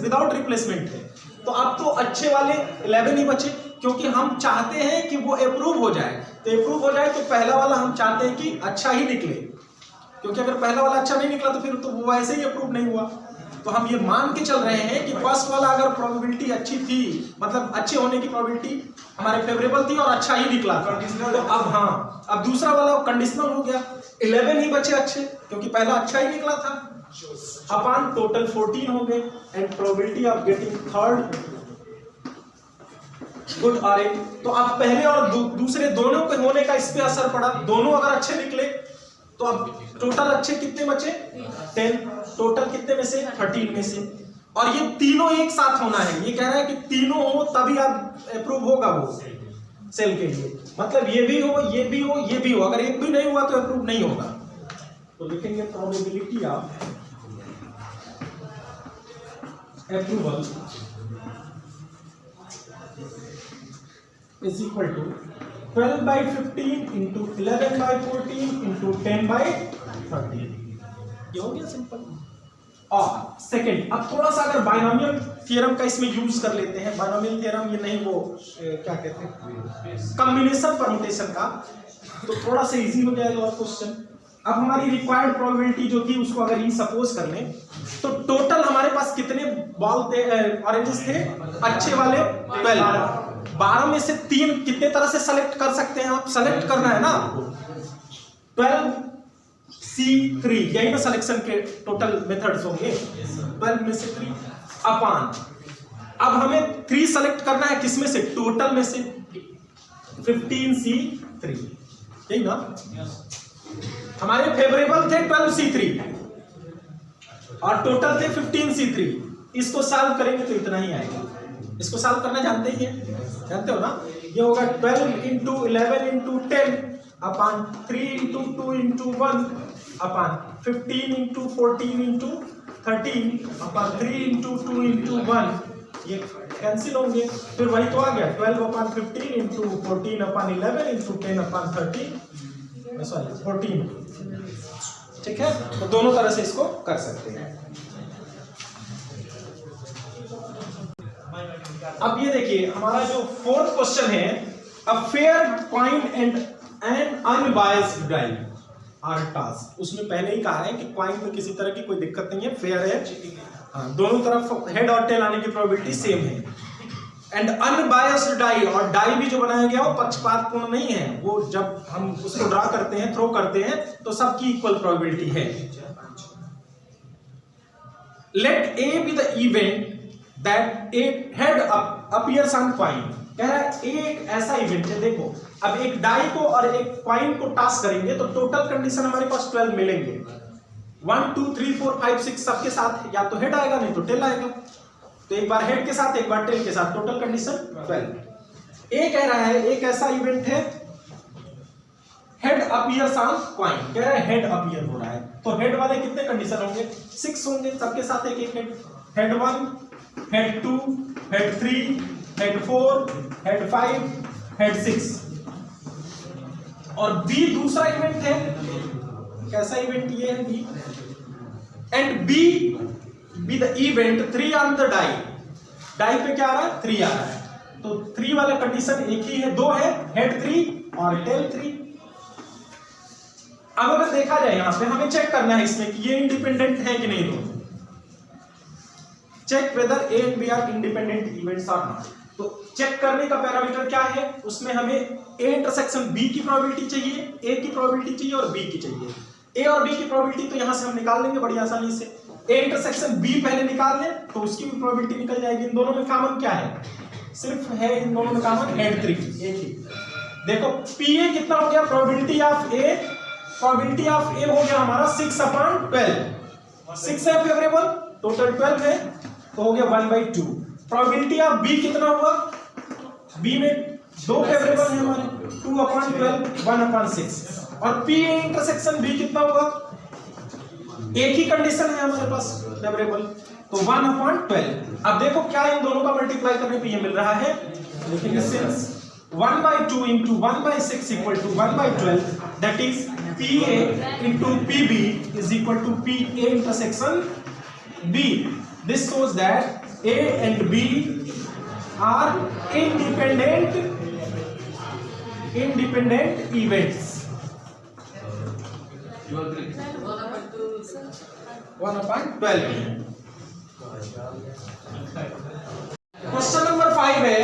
विदाउट रिप्लेसमेंट है, तो अब तो अच्छे वाले 11 ही बचे, क्योंकि हम चाहते हैं कि वो अप्रूव हो जाए। तो अप्रूव हो जाए तो पहला वाला हम चाहते हैं कि अच्छा ही निकले, क्योंकि अगर पहला वाला अच्छा नहीं निकला तो फिर तो वो वैसे ही अप्रूव नहीं हुआ। तो हम ये मान के चल रहे हैं कि फर्स्ट वाला अगर प्रोबेबिलिटी अच्छी थी, मतलब अच्छे होने की प्रोबेबिलिटी हमारे फेवरेबल थी और अच्छा ही निकला था, तो अब दूसरा वाला कंडीशनल हो गया, 11 ही बचे अच्छे, क्योंकि पहला अच्छा ही निकला था, अपॉन टोटल 14 हो गए। And probability of getting third good orange, तो अब पहले और दूसरे दोनों के होने का इस पे असर पड़ा, दोनों अगर अच्छे निकले तो अब टोटल अच्छे कितने बचे? 10, टोटल कितने में से? 13 में से। और ये तीनों एक साथ होना है, ये कह रहा है कि तीनों हो तभी आप अप्रूव होगा वो सेल के लिए, मतलब ये भी हो, ये भी हो, ये भी हो, अगर एक भी नहीं हुआ तो अप्रूव नहीं होगा। तो लिखेंगे probability of approval is equal to 12/15 into 11/14 into 10/13। ये हो गया सिंपल। और सेकंड, अब थोड़ा सा अगर बाइनोमियल थ्योरम का इसमें यूज कर लेते हैं, बाइनोमियल थ्योरम ये नहीं, वो क्या कहते हैं, कॉम्बिनेशन परम्यूटेशन का, तो थोड़ा सा इजी हो जाएगा और क्वेश्चन। अब हमारी रिक्वायर्ड प्रोबेबिलिटी जो थी उसको अगर ये सपोज कर लें, तो टोटल हमारे पास कितने बॉल थे, ऑरेंजेस थे? अच्छे वाले 12, 12 में से 3 कितने तरह से सेलेक्ट कर सकते हैं आप? सेलेक्ट करना है ना आपको, 12C3, यही ना सिलेक्शन के टोटल मेथड्स होंगे, 12 में से 3 अपॉन, अब हमें 3 सेलेक्ट करना है, किसमें से? टोटल में से 15C3, यही ना, हमारे फेवरेबल थे 12C3 और टोटल थे 15C3। इसको सॉल्व करेंगे तो इतना ही आएगा, इसको सॉल्व करना जानते ही हैं, जानते हो ना, ये होगा 12 into 11 into 10 upon 3 into 2 into 1 upon 15 into 14 into 13 upon 3 into 2 into 1, ये कैंसिल होंगे, फिर वही तो आ गया 12/15 into 14 upon 11 into 10 upon 13, sorry 14, ठीक है। तो दोनों तरह से इसको कर सकते हैं। अब ये देखिए हमारा जो फोर्थ क्वेश्चन है, a fair coin and an unbiased die are tossed, उसमें पहले ही कहा है कि कॉइन में किसी तरह की कोई दिक्कत नहीं है, फेयर है, हाँ, दोनों तरफ हेड और टेल आने की प्रोबेबिलिटी सेम है। एंड अनबायस्ड डाई, और डाई भी जो बनाया गया वो पक्षपातपूर्ण नहीं है, वो जब हम उसको ड्रा करते हैं, थ्रो करते हैं, तो सबकी इक्वल प्रोबेबिलिटी है। Let A be the event that a head appears on coin, कह रहा है एक ऐसा इवेंट है, देखो अब एक डाई को और एक कॉइन को टॉस करेंगे तो टोटल कंडीशन हमारे पास 12 मिलेंगे, 1 2 3 4 5 6 सबके साथ या तो हेड आएगा नहीं तो टेल आएगा, तो एक बार हेड के साथ एक बार टेल के साथ, टोटल कंडीशन 12। ए कह रहा है एक ऐसा इवेंट है हेड अपीयर्स ऑन कॉइन, कह रहा है हेड अपीयर हो रहा है, तो हेड वाले कितने कंडीशन होंगे? 6 होंगे, सबके साथ एक एक head 1, head 2, head 3, head 4, head 5, head 6। और बी दूसरा इवेंट है, कैसा इवेंट ये है B, and B the event 3 on the die, die पे क्या आ रहा है? 3 आ रहा है, तो 3 वाला कंडीशन एक ही है, 2 है, हेड 3 और टेल 3। अब अगर देखा जाए यहां पे हमें चेक करना है इसमें कि ये इंडिपेंडेंट है कि नहीं, दोनों check whether A and B are independent events are not. तो चेक करने का पैरामीटर क्या है, उसमें हमें ए इंटरसेक्शन बी की प्रोबेबिलिटी चाहिए, ए की प्रोबेबिलिटी चाहिए और बी की चाहिए। ए और बी की प्रोबेबिलिटी तो यहां से हम निकाल लेंगे बड़ी आसानी से। ए इंटरसेक्शन बी पहले निकाल लें तो उसकी भी प्रोबेबिलिटी निकल जाएगी। इन दोनों में कॉमन क्या है? सिर्फ है इन दोनों में कॉमन हेड 3, एक ही। देखो पी ए कितना हो गया? प्रोबेबिलिटी ऑफ ए हो गया हमारा 6/12। 6 है फेवरेबल, टोटल 12 है तो हो गया 1/2। प्रोबेबिलिटी ऑफ बी कितना हुआ? बी में 2 फेवरेबल है हमारे, 2/12 1/6। और पी ए इंटरसेक्शन बी कितना हुआ? एक ही कंडीशन है हमारे पास फेवरेबल, तो 1/12। अब देखो क्या इन दोनों का मल्टीप्लाई करने पे ये मिल रहा है, लेकिन since 1/2 into 1/6 equal to 1/12, that is PA into PB is equal to PA intersection B. This shows that A and B are independent events. 1/12. Question number 5 है,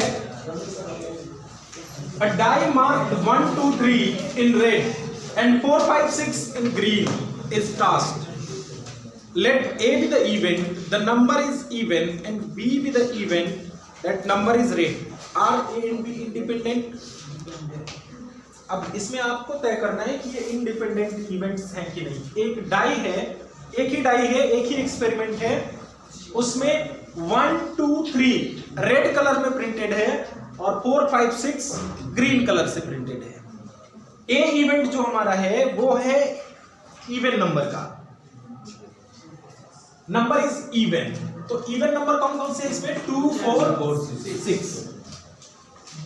a die marked 1, 2, 3 in red and 4, 5, 6 in green is tasked. Let A be the event, the number is even, and B be the event, that number is red. Are A and B independent? अब इसमें आपको तय करना है कि ये independent events हैं कि नहीं। एक डाई है, एक ही डाई है, एक ही एक्सपेरिमेंट है, उसमें 1, 2, 3 रेड कलर में प्रिंटेड है और 4, 5, 6 ग्रीन कलर से प्रिंटेड है। ए इवेंट जो हमारा है वो है इवन नंबर का, नंबर इज इवन। तो इवन नंबर कौन कौन से इसमें? 2, 4, 6।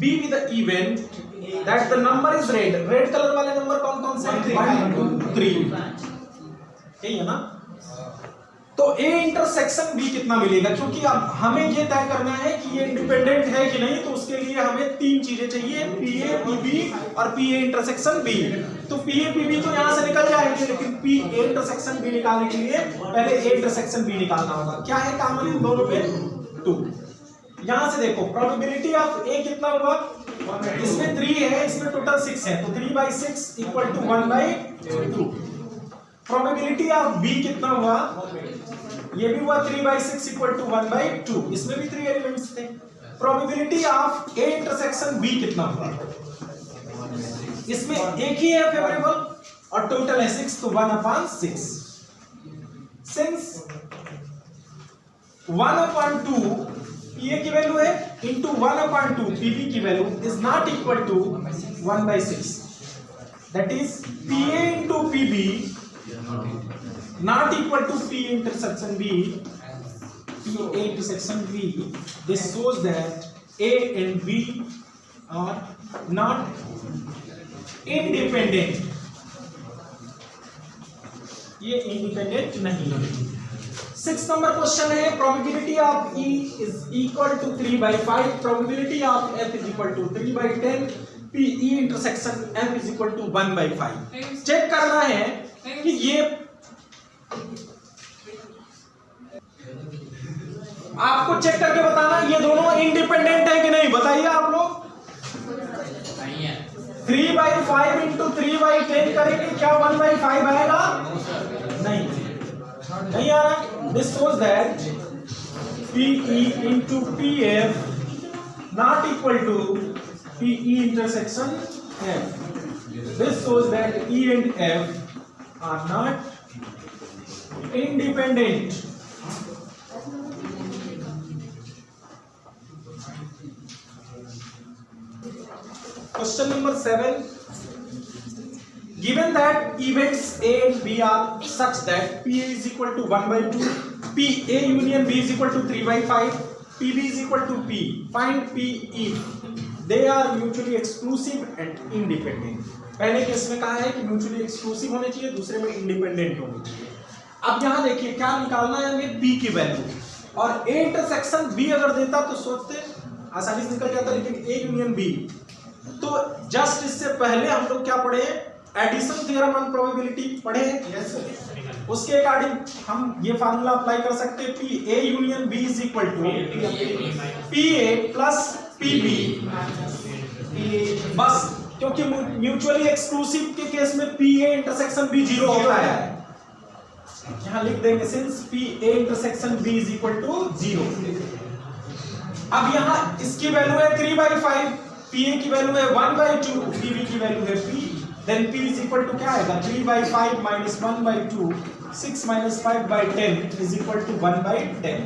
Be with the event that the number is red, red colour वाले नंबर कौन कौन से? 1, 2, 3, यही है ना। तो ए इंटरसेक्शन बी कितना मिलेगा? क्योंकि अब हमें ये तय करना है कि ये इंडिपेंडेंट है कि नहीं, तो उसके लिए हमें 3 चीजें चाहिए, पी ए पी बी और पी ए इंटरसेक्शन बी। तो पी ए पी बी तो यहां से निकल जाएंगे, लेकिन पी ए इंटरसेक्शन बी निकालने के लिए पहले ए इंटरसेक्शन बी निकालना होगा। क्या है कॉमन इन दोनों में? 2। यहां से देखो प्रोबेबिलिटी ऑफ ए कितना हुआ? इसमें 3 है, इसमें टोटल 6 है, तो 3/6 equal to 1/2। Probability of B कितना हुआ? ये भी हुआ 3/6 इक्वल टू 1/2, इसमें भी 3 एलिमेंट्स थे। Probability of A intersection B कितना हुआ? इसमें एक ही है फेवरेबल और टोटल है 6, तो 1/6। सिंस 1/2 पीए की वैल्यू है इंटू 1/2 पीबी की value is not equal to 1/6, that is PA into PB not equal to P intersection B, P A intersection B. This shows that A and B are not independent. ये independent नहीं है। 6 number question है, probability of E is equal to 3/5, probability of F is equal to 3/10, P E intersection F is equal to 1/5। Check करना है कि ये आपको check करके बताना ये दोनों इंडिपेंडेंट है कि नहीं, बताइए आप लोग। 3/5 इंटू 3/10 करेंगे, क्या 1/5 आएगा? नहीं आ रहा। This shows that PE into PF not equal to PE intersection F। This shows that E and F are not independent। Question number 7, given that events A and B are such that PA is equal to 1/2, PA union B is equal to 3/5, PB is equal to P, find P if they are mutually exclusive and independent। पहले case में कहा है कि mutually exclusive होने चाहिए, दूसरे में independent होने चाहिए। अब यहां देखिए क्या निकालना है हमें? P की वैल्यू, और A इंटरसेक्शन B अगर देता तो सोचते आसानी से निकल जाता, लेकिन A यूनियन B। तो जस्ट इससे पहले हम लोग क्या पढ़े? एडिशन थ्योरम ऑन प्रोबेबिलिटी पढ़े हैं। उसके अकॉर्डिंग हम ये फार्मूला अप्लाई कर सकते हैं, P A union B is equal to P A plus P B. बस क्योंकि म्यूचुअली एक्सक्लूसिव के केस में पी ए इंटरसेक्शन बी 0 होता है। यहां लिख देंगे since P A intersection B is equal to 0। अब यहां इसकी वैल्यू है 3/5, पी ए की वैल्यू है 1/2, पी बी की वैल्यू है P, then P is equal to क्या आएगा 3/5 minus 1/2, 6 minus 5/10 is equal to 1/10।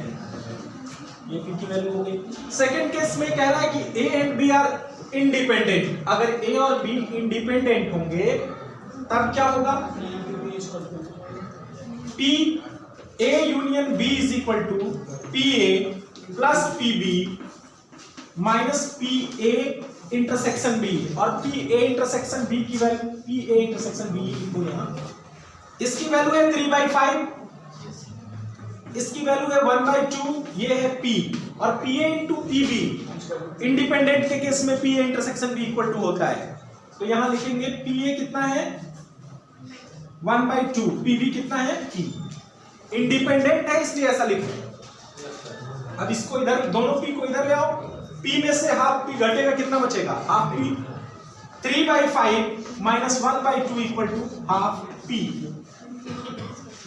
ये पी की वैल्यू हो गई। सेकंड केस में कह रहा है कि A and B are independent. अगर ए और बी इंडिपेंडेंट होंगे तब क्या होगा, P A union B is equal to P A plus P B minus P A intersection B, और पी ए इंटरसेक्शन बी की value P A intersection B को यहां इसकी वैल्यू है 3/5, इसकी वैल्यू है 1/2, ये है P, और P A into P B independent के केस में P A intersection B equal to होता है। तो यहां लिखेंगे पी ए कितना है 1/2, पी बी कितना है P, इंडिपेंडेंट है इसलिए ऐसा लिखें। अब इसको इधर, दोनों P को इधर ले आओ, P में से हाफ P घटेगा, कितना बचेगा half P, 3/5 minus 1/2 equal to half P,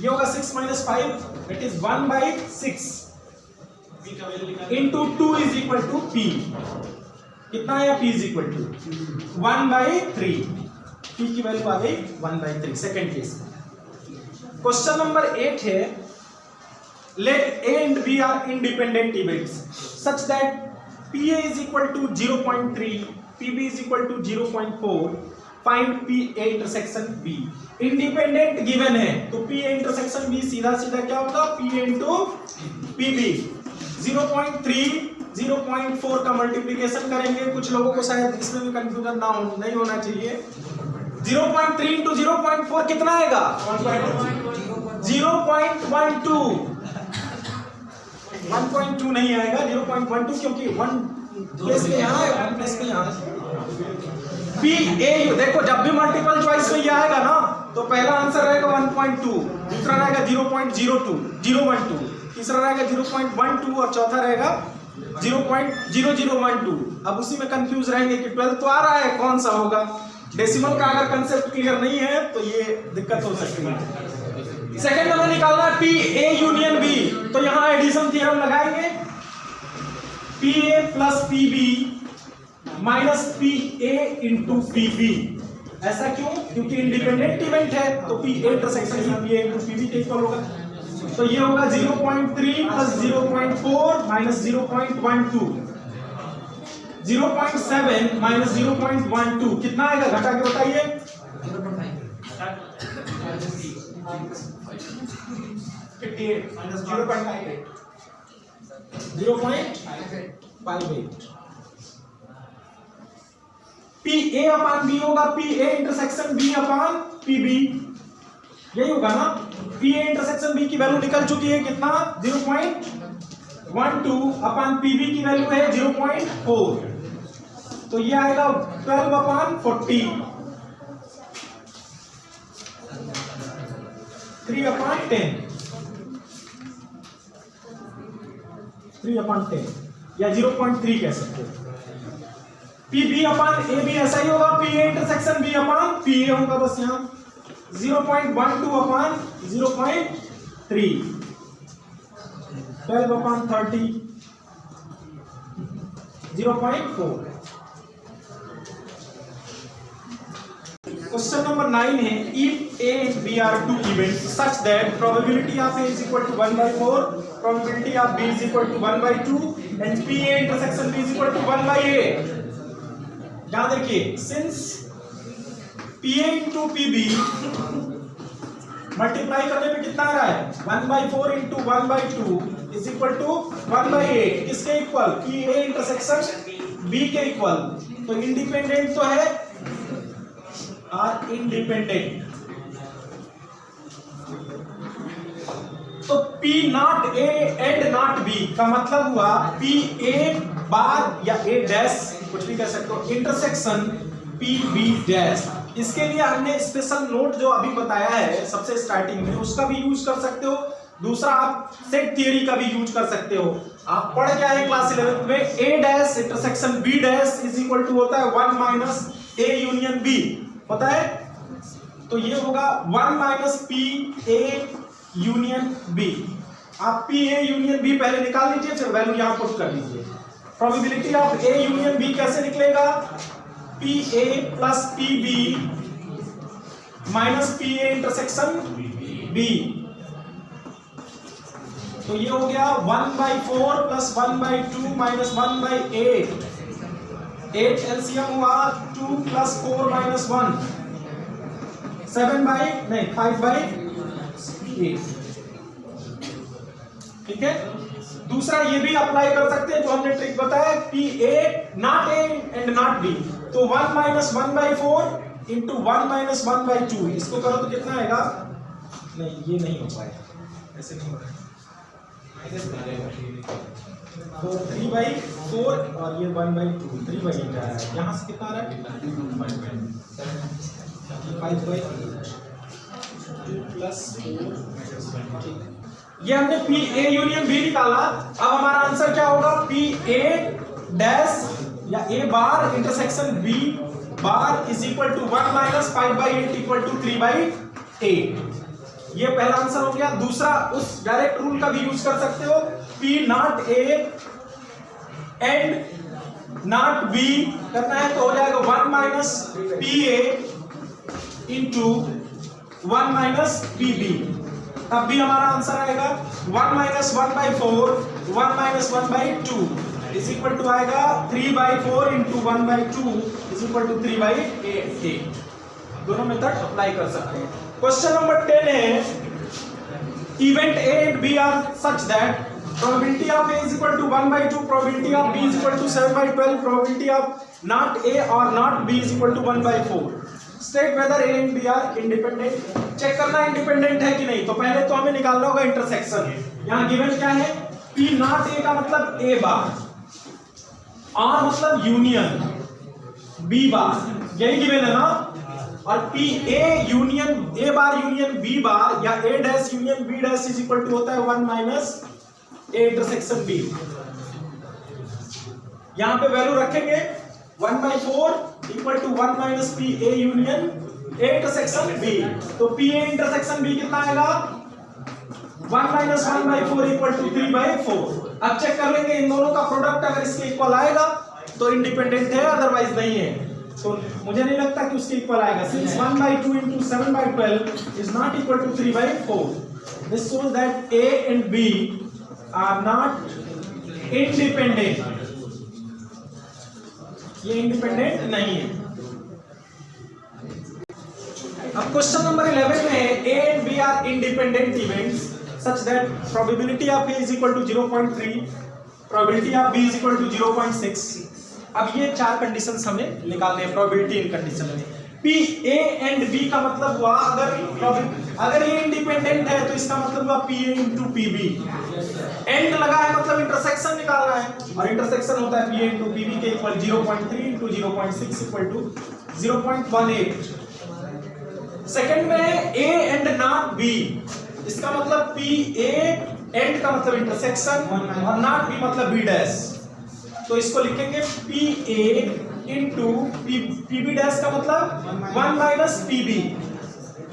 ये होगा 6 minus 5 it is 1/6 into 2 is equal to P, कितना है P is equal to 1/3, P की वैल्यू आ गई 1/3 सेकेंड केस में। क्वेश्चन नंबर 8 है, let A and B are independent events such that PA is equal to 0.3, PB is equal to 0.4, find PA intersection B। Independent given है तो PA intersection B सीधा सीधा क्या होगा PA इंटू PB। 0.3 0.4 का multiplication करेंगे, कुछ लोगों को शायद इसमें भी कंफ्यूजन नहीं होना चाहिए। 0.3 इंटू 0.4 कितना आएगा 0.12, 1.2 नहीं आएगा 0.12, क्योंकि 1 प्लेस पे यहाँ है 1 प्लेस पे यहाँ है। पी ए देखो जब भी मल्टीपल चॉइस में ये आएगा ना तो पहला आंसर रहेगा 1.2, दूसरा रहेगा 0.02, तीसरा रहेगा 0.12 और चौथा रहेगा 0.0012। अब उसी में कंफ्यूज रहेंगे कि 12 तो आ रहा है कौन सा होगा। डेसिमल का अगर कंसेप्ट क्लियर नहीं है तो ये दिक्कत हो सकती है। सेकंड नंबर निकालना है पी ए यूनियन बी, तो यहां एडिशन थ्योरम लगाएंगे, P A plus P B minus P A into P B. ऐसा क्यों, क्योंकि इंडिपेंडेंट इवेंट है तो P A intersection P A into P B के इक्वल होगा। तो ये होगा 0.3 प्लस 0.4 माइनस 0.12, 0.7 माइनस 0.12 कितना आएगा घटा के बताइए 58 minus 0.58 P A upon B होगा P A intersection B upon P B, यही होगा ना। पी ए इंटरसेक्शन बी की वैल्यू निकल चुकी है कितना 0.12 अपान पी बी की वैल्यू है 0.4, तो ये आएगा 12 अपान 40, 3 अपान 10, 3 अपान 10 या 0.3 कह सकते हो। P B upon A B ऐसा ही होगा, P A intersection B upon P A होगा बस यहाँ 0.12 अपान 0.3, 12 अपान 30, 0.4। क्वेश्चन नंबर 9 है, if A and B are two event such that probability of A is equal to 1/4, probability of B is equal to 1/2 and P A intersection B is equal to 1/8। यहां देखिए since P A into P B multiply करने पे कितना आ रहा है 1/4 into 1/2 is equal to 1/8, किसके equal P A intersection B के equal. तो इंडिपेंडेंट तो है आर इंडिपेंडेंट, तो P not A and not B का मतलब हुआ P A बार या A डैश कुछ भी कह सकते हो इंटरसेक्शन P B डैश। इसके लिए हमने स्पेशल नोट जो अभी बताया है सबसे स्टार्टिंग में उसका भी यूज कर सकते हो, दूसरा आप सेट थियरी का भी यूज कर सकते हो। आप पढ़ क्या है क्लास 11 में A dash intersection B dash is equal to होता है 1 माइनस ए यूनियन बी होता है, तो ये होगा 1 minus P A union B. आप पी ए यूनियन बी पहले निकाल लीजिए, फिर वैल्यू यहां पुट कर लीजिए। Probability of A union B कैसे निकलेगा, P A plus P B minus P A intersection B, तो ये हो गया 1/4 प्लस 1/2 माइनस 1/8, 8 एलसीएम हुआ 2 प्लस 4 माइनस 1, 5/8। ठीक है, दूसरा ये भी अप्लाई कर सकते हैं जो हमने ट्रिक बताया, P A not A and not B, तो 1 माइनस 1/4 इंटू 1 माइनस 1/2, इसको करो तो कितना आएगा, नहीं ये नहीं हो पाएगा, ऐसे नहीं हो रहा है, 3/4 और ये 1/2, 3/8 आ रहा है, यहाँ से कितना आ रहा है 5/2 प्लस 4। ये हमने पी ए यूनियन बी निकाला। अब हमारा आंसर क्या होगा, पी ए डैश या A bar intersection B bar is equal to 1 minus 5/8 equal to 3/8। ये पहला आंसर हो गया। दूसरा, उस डायरेक्ट रूल का भी यूज कर सकते हो, P not A and not B करना है तो हो जाएगा 1 minus P A into 1 minus P B, तब भी हमारा आंसर आएगा 1 minus 1/4 1 minus 1/2 is equal to आएगा 3/4 इंटू 1/2 इज इक्वल टू 3/8। दोनों मेथड अप्लाई कर सकते हैं। क्वेश्चन नंबर 10 है, event A and B are such that probability of A is equal to 1/2, probability of B is equal to 7/12, probability of not A और not B is equal to 1/4। State whether A and B are independent. Check करना independent है कि नहीं, तो पहले तो हमें निकालना होगा इंटरसेक्शन। यहाँ गिवन क्या है, पी नॉट ए का मतलब ए बार, आर मतलब यूनियन बी बार, यही गिवन है ना, और P A union A bar union B bar या A dash union B dash is equal to होता है 1 माइनस ए इंटरसेक्शन बी। यहां पे वैल्यू रखेंगे 1/4 equal to 1 minus P A union A intersection B, तो पी ए इंटरसेक्शन बी कितना आएगा 1 minus 1/4 equal to 3/4। अब चेक कर लेंगे इन दोनों का प्रोडक्ट, अगर इसके इक्वल आएगा तो इंडिपेंडेंट है, अदरवाइज नहीं है। तो मुझे नहीं लगता कि उसके इक्वल आएगा, since 1/2 into 7/12 is not equal to 3/4। This shows that A and B are not independent, ये इंडिपेंडेंट नहीं है। अब क्वेश्चन नंबर 11 में है, A and B are independent events such that probability of A is equal to 0.3, probability of B is equal to 0.6। अब ये चार conditions हमें निकालने हैं प्रोबेबिलिटी इन कंडीशन में। पी ए एंड बी का मतलब हुआ, अगर ये इंडिपेंडेंट है तो इसका मतलब हुआ P A into P B. And लगा है मतलब इंटरसेक्शन निकालना है, और इंटरसेक्शन होता है P A into P B के equal 0.3 into 0.6 equal to 0.18। Second में ए एंड नॉट बी, इसका मतलब पी ए एंड का मतलब इंटरसेक्शन और नॉट बी मतलब बी डैश, तो इसको लिखेंगे P A into P B dash का मतलब 1 माइनस पी बी।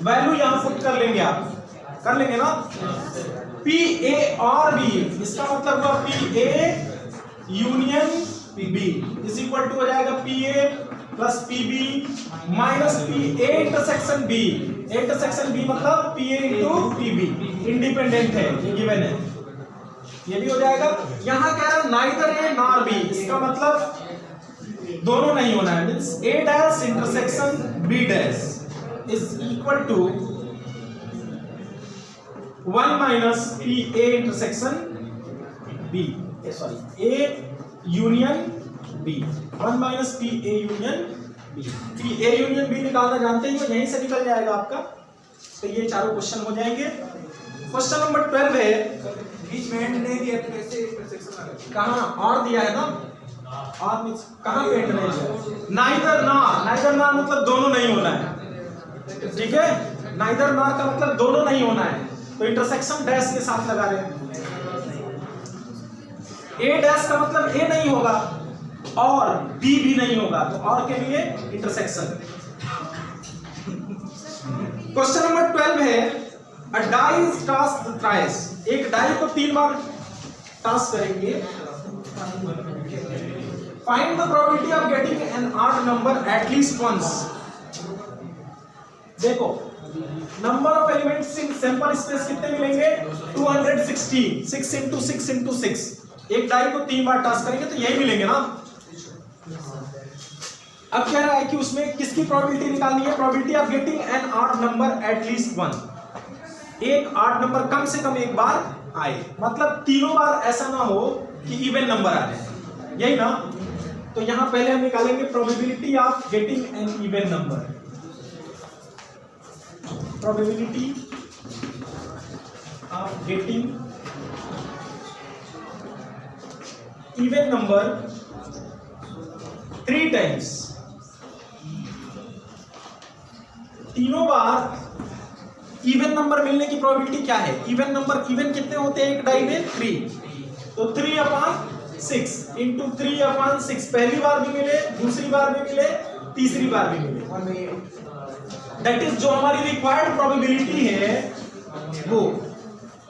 वैल्यू यहां पुट कर लेंगे, आप कर लेंगे ना, पी ए और बी, इसका मतलब हुआ P A union P B is equal to हो जाएगा P A plus P B minus P A intersection B. Intersection B मतलब P A into P B, independent है, ये गिवन है, ये भी हो जाएगा। यहां कह रहा है नाइदर ए नॉर बी, इसका मतलब दोनों नहीं होना है, means A dash intersection B dash is equal to 1 minus P A intersection B, sorry A union B, 1 minus P A union B. P A union B निकालना जानते ही हो, यहीं से निकल जाएगा आपका। तो ये चारों क्वेश्चन हो जाएंगे। क्वेश्चन नंबर 12 है, बीच में एंड नहीं दिया तो कैसे इंटरसेक्शन आ गया, कहां और दिया है ना, और मींस कहां पे एंड नहीं है, नाइदर नॉर, नाइदर नॉर मतलब दोनों नहीं होना है, ठीक है, नाइदर नॉर का मतलब दोनों नहीं होना है, तो इंटरसेक्शन डैश के साथ लगा रहे हैं। ए डैश का मतलब ए नहीं होगा और बी भी नहीं होगा, बार, तो और के लिए इंटरसेक्शन। क्वेश्चन नंबर 12 है a die is tossed thrice, एक डाई को 3 बार टास्क करेंगे। Find the probability of getting an odd number at least once. देखो number of elements in sample space कितने मिलेंगे? 216, 6 into 6 into 6। एक डाई को 3 बार टास्क करेंगे तो यही मिलेंगे ना। अब कह रहा है कि उसमें किसकी प्रोबेबिलिटी निकालनी है? Probability of getting an odd number at least one, एक ऑड नंबर कम से कम एक बार आए, मतलब तीनों बार ऐसा ना हो कि इवन नंबर आ जाए, यही ना। तो यहां पहले हम निकालेंगे probability of getting N even number. Probability of getting even number 3 times, तीनों बार इवन नंबर मिलने की प्रोबेबिलिटी क्या है? इवन नंबर, इवन कितने होते हैं एक डाई में? 3, तो 3/6 इंटू 3/6। पहली बार भी मिले, दूसरी बार भी मिले, तीसरी बार भी मिले, दैट इज जो हमारी रिक्वायर्ड प्रोबेबिलिटी है वो।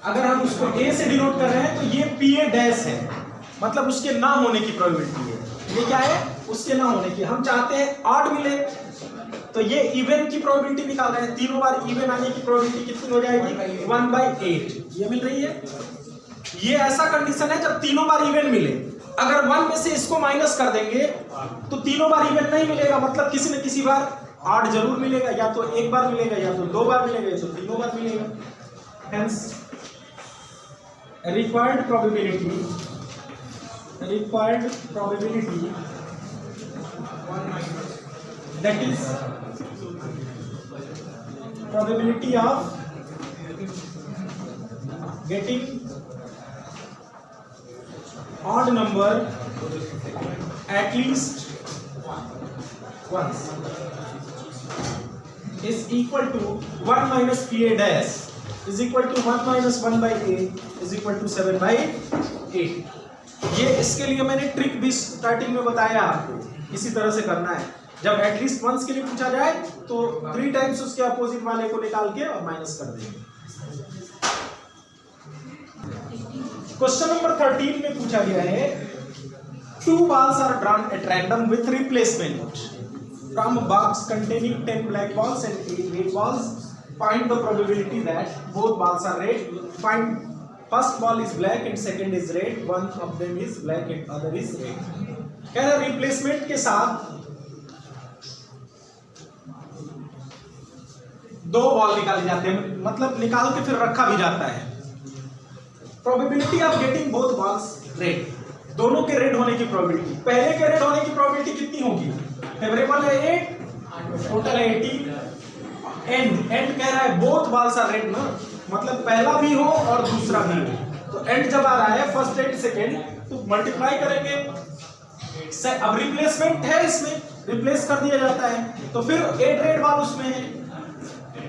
अगर हम उसको ए से डिनोट कर रहे हैं तो ये PA डैश है, मतलब उसके ना होने की प्रोबेबिलिटी है। ये क्या है? उसके ना होने की। हम चाहते हैं ऑड मिले, तो ये इवन की प्रोबेबिलिटी निकाल रहे हैं। तीनों बार इवन आने की प्रोबेबिलिटी कितनी हो जाएगी? 1/8 ये मिल रही है। ये ऐसा कंडीशन है जब तीनों बार इवन मिले। अगर 1 में से इसको माइनस कर देंगे तो तीनों बार इवन नहीं मिलेगा, मतलब किसी न किसी बार ऑड जरूर मिलेगा, या तो एक बार मिलेगा, या तो 2 बार मिलेगा, या तो तीनों बार मिलेगा। Hence required probability that is probability of getting odd number at least once is equal to 1 minus PA dash is equal to 1 minus 1/8 is equal to 7/8। ये इसके लिए मैंने ट्रिक भी स्टार्टिंग में बताया आपको, इसी तरह से करना है। जब एटलीस्ट वंस के लिए पूछा जाए तो 3 टाइम्स उसके अपोजिट वाले को निकाल के और माइनस कर देंगे। क्वेश्चन नंबर 13 में पूछा गया है 2 balls are drawn at random with replacement from a box containing 10 black balls and 8 red balls. Find the probability that both balls are red. Find first ball is black and second is red. One of them is black and other is red. कह रहा replacement के साथ 2 ball निकाले जाते हैं, मतलब निकाल के फिर रखा भी जाता है। Probability of getting both balls red, दोनों के रेड होने की प्रोबेबिलिटी। पहले के रेड होने की प्रोबेबिलिटी कितनी होगी? फेवरेबल है 8, टोटल है 18। एंड कह रहा है बोथ बॉल्स आर रेड ना, मतलब पहला भी हो और दूसरा भी हो। तो एंड जब आ रहा है फर्स्ट एंड सेकेंड तो मल्टीप्लाई करेंगे। अब रिप्लेसमेंट है, इसमें रिप्लेस कर दिया जाता है, तो फिर 8 रेड बॉल उसमें है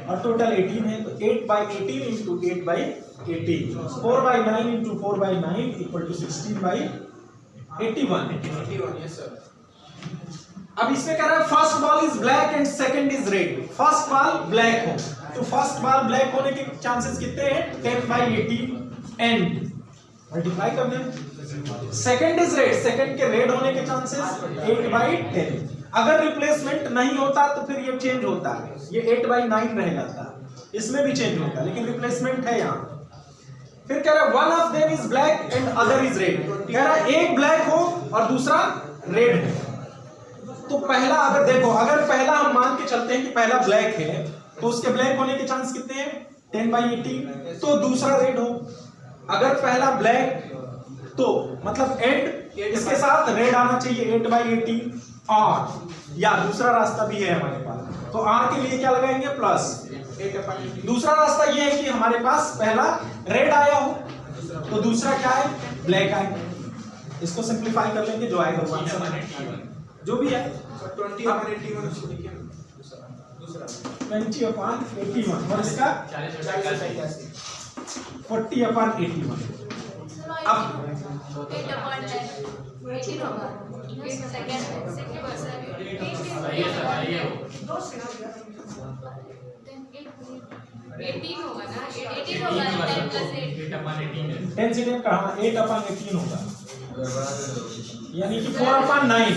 और टोटल 18 है, तो 8/18 इंटू 8/18, 4/9 इंटू 4/9 इक्वल टू 16/81। अब इसमें कह रहा है first ball is black and second is red. First ball black हो तो फर्स्ट बॉल ब्लैक होने के चांसेस कितने हैं? 10/18 एंड मल्टीप्लाई कर दें। सेकंड इज रेड, सेकंड के रेड होने के चांसेस 8/10। अगर रिप्लेसमेंट नहीं होता तो फिर ये चेंज होता है, ये 8/9 रह जाता, इसमें भी चेंज होता, लेकिन रिप्लेसमेंट है यहाँ। फिर कह रहा है one of them is black and other is red. कह रहा है एक ब्लैक हो और दूसरा रेड है। तो पहला अगर देखो, अगर पहला हम मान के चलते हैं कि पहला ब्लैक है तो उसके ब्लैक होने के चांस कितने हैं? 10/18। तो दूसरा रेड हो। अगर पहला ब्लैक तो मतलब एंड इसके साथ रेड आना चाहिए 8/18। और या दूसरा रास्ता भी है हमारे पास, तो आर के लिए क्या लगाएंगे? प्लस 8/18। दूसरा रास्ता ये है कि हमारे पास पहला रेड आया हो तो दूसरा क्या है? ब्लैक आए। इसको सिंप्लीफाई कर लेंगे, जो आएगा वो आंसर जो भी है। 20/81 और इसका 40/81। अब 8/10 18 होगा। सेकंड 18 होगा ना, 18 होगा 10 + 8 10 से 10 कहाँ 8/18 होगा, यानी कि 4/9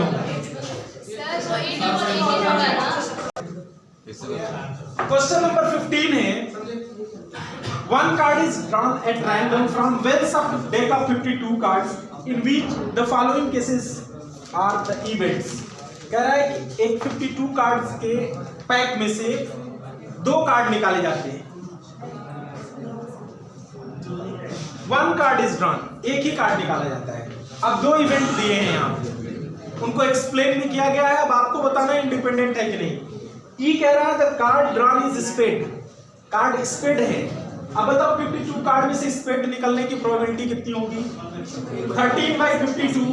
होगा। सर तो 8/18 होगा ना। क्वेश्चन नंबर 15 है, one card is drawn at random from well of deck of 52 cards in which the following cases are the events। कह रहा है कि एक 52 कार्ड्स के पैक में से 2 कार्ड निकाले जाते हैं। वन कार्ड इज ड्रॉन, एक ही कार्ड निकाला जाता है। अब 2 इवेंट दिए हैं यहाँ पे, उनको एक्सप्लेन नहीं किया गया है, अब आपको बताना है इंडिपेंडेंट है कि नहीं। ई कह रहा है the card drawn is spade, card spade है। अब बताओ 52 कार्ड में से स्पेड निकलने की प्रोबेबिलिटी कितनी होगी? 13/52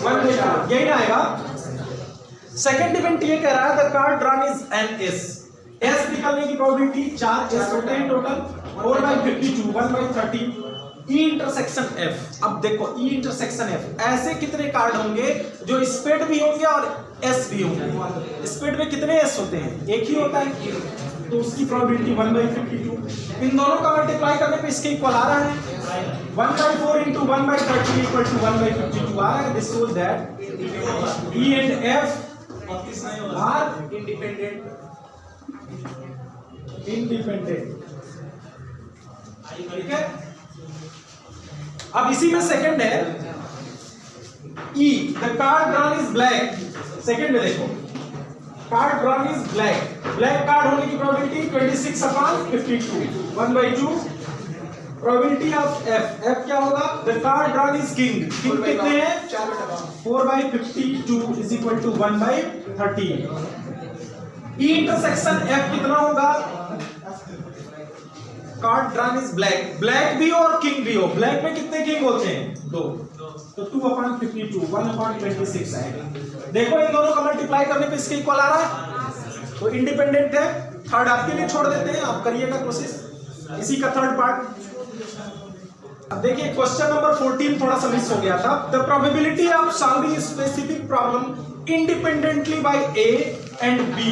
1/4, यही ना आएगा। सेकेंड इवेंट ये कह रहा है the card drawn is an S निकलने की प्रोबेबिलिटी 4 एस होते हैं टोटल, 4/52 1/30। ई इंटरसेक्शन एफ, अब देखो ई इंटरसेक्शन एफ, ऐसे कितने कार्ड होंगे जो स्पेड भी होंगे और एस भी होंगे? स्पेड में कितने एस होते हैं? एक ही होता है, तो उसकी प्रोबेबिलिटी 1/52। इन दोनों का मल्टीप्लाई करने पे इसके इक्वल आ रहा है 1/4 × 1/30 = 1/52 आ रहा है। This shows that E and F are independent. ठीक है, अब इसी में सेकंड है E the card drawn is black. Second में देखो card drawn is black, black card होने की probability 26/52 1/2। Probability of F, F क्या होगा? The card drawn is king, king कितने हैं? 4/52 = 1/30। ई इंटरसेक्शन एफ कितना होगा? Card drawn is black, black भी और किंग भी हो। ब्लैक में कितने किंग होते हैं? 2, तो 2/52 1/26 आएगा। देखो इन दोनों का मल्टीप्लाई करने पे इसके इक्वल आ रहा है, तो इंडिपेंडेंट है। थर्ड आपके लिए छोड़ देते हैं, आप करिएगा कोशिश, इसी का थर्ड पार्ट। अब देखिए क्वेश्चन नंबर 14 थोड़ा सा मिस हो गया था। The probability of solving specific problem independently by A and B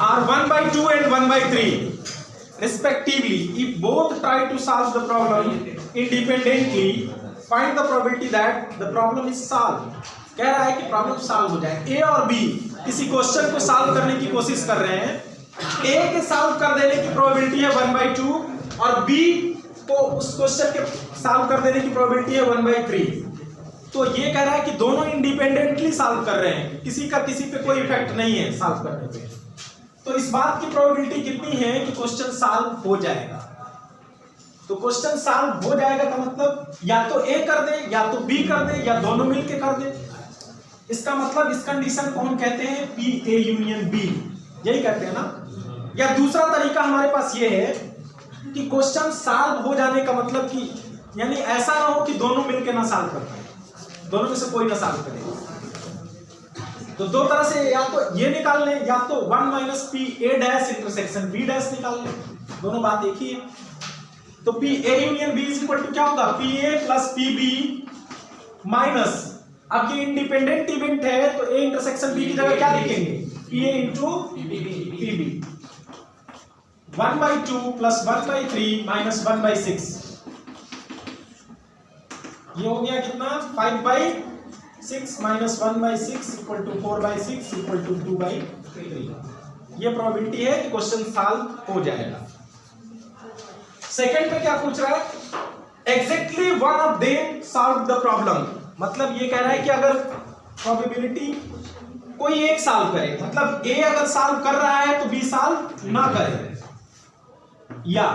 are 1/2 and 1/3 respectively if both try to solve the problem independently find the probability that the problem is solved। कह रहा है कि problem solve हो जाए। ए और B किसी question को solve करने की कोशिश कर रहे हैं, ए के सॉल्व कर देने की प्रोबेबिलिटी है 1/2 और बी को उस क्वेश्चन के सॉल्व कर देने की प्रोबेबिलिटी है 1/3। तो ये कह रहा है कि दोनों इंडिपेंडेंटली सॉल्व कर रहे हैं, किसी का किसी पे कोई इफेक्ट नहीं है सॉल्व करने पे। तो इस बात की प्रोबेबिलिटी कितनी है कि क्वेश्चन सॉल्व हो जाएगा? तो क्वेश्चन सॉल्व हो जाएगा का मतलब या तो ए कर दे या तो बी कर दे या दोनों मिलके कर दे। इसका मतलब इस कंडीशन को हम कहते हैं पी ए यूनियन बी, यही कहते हैं ना। या दूसरा तरीका हमारे पास ये है कि क्वेश्चन सॉल्व हो जाने का मतलब कि यानी ऐसा ना हो कि दोनों मिलके ना सॉल्व कर पाए, दोनों में से कोई ना सॉल्व करे। तो दो तरह से या तो ये निकाल लें या तो 1 - p a dash intersection b dash निकाल लें, दोनों बात एक ही है। तो p a यूनियन b = क्या होगा? p a + p b minus, अब ये इंडिपेंडेंट इवेंट है तो a इंटरसेक्शन b की जगह क्या लिखेंगे? p a × p b 1/2 + 1/3 - 1/6। ये हो गया कितना? 5/6 - 1/6 = 4/6 = 2/3। ये प्रोबेबिलिटी है कि क्वेश्चन सॉल्व हो जाएगा। सेकंड पे क्या पूछ रहा है? Exactly one of them solve the problem, मतलब ये कह रहा है कि अगर प्रोबेबिलिटी कोई एक सॉल्व करे, मतलब ए अगर सॉल्व कर रहा है तो बी सॉल्व ना करे, या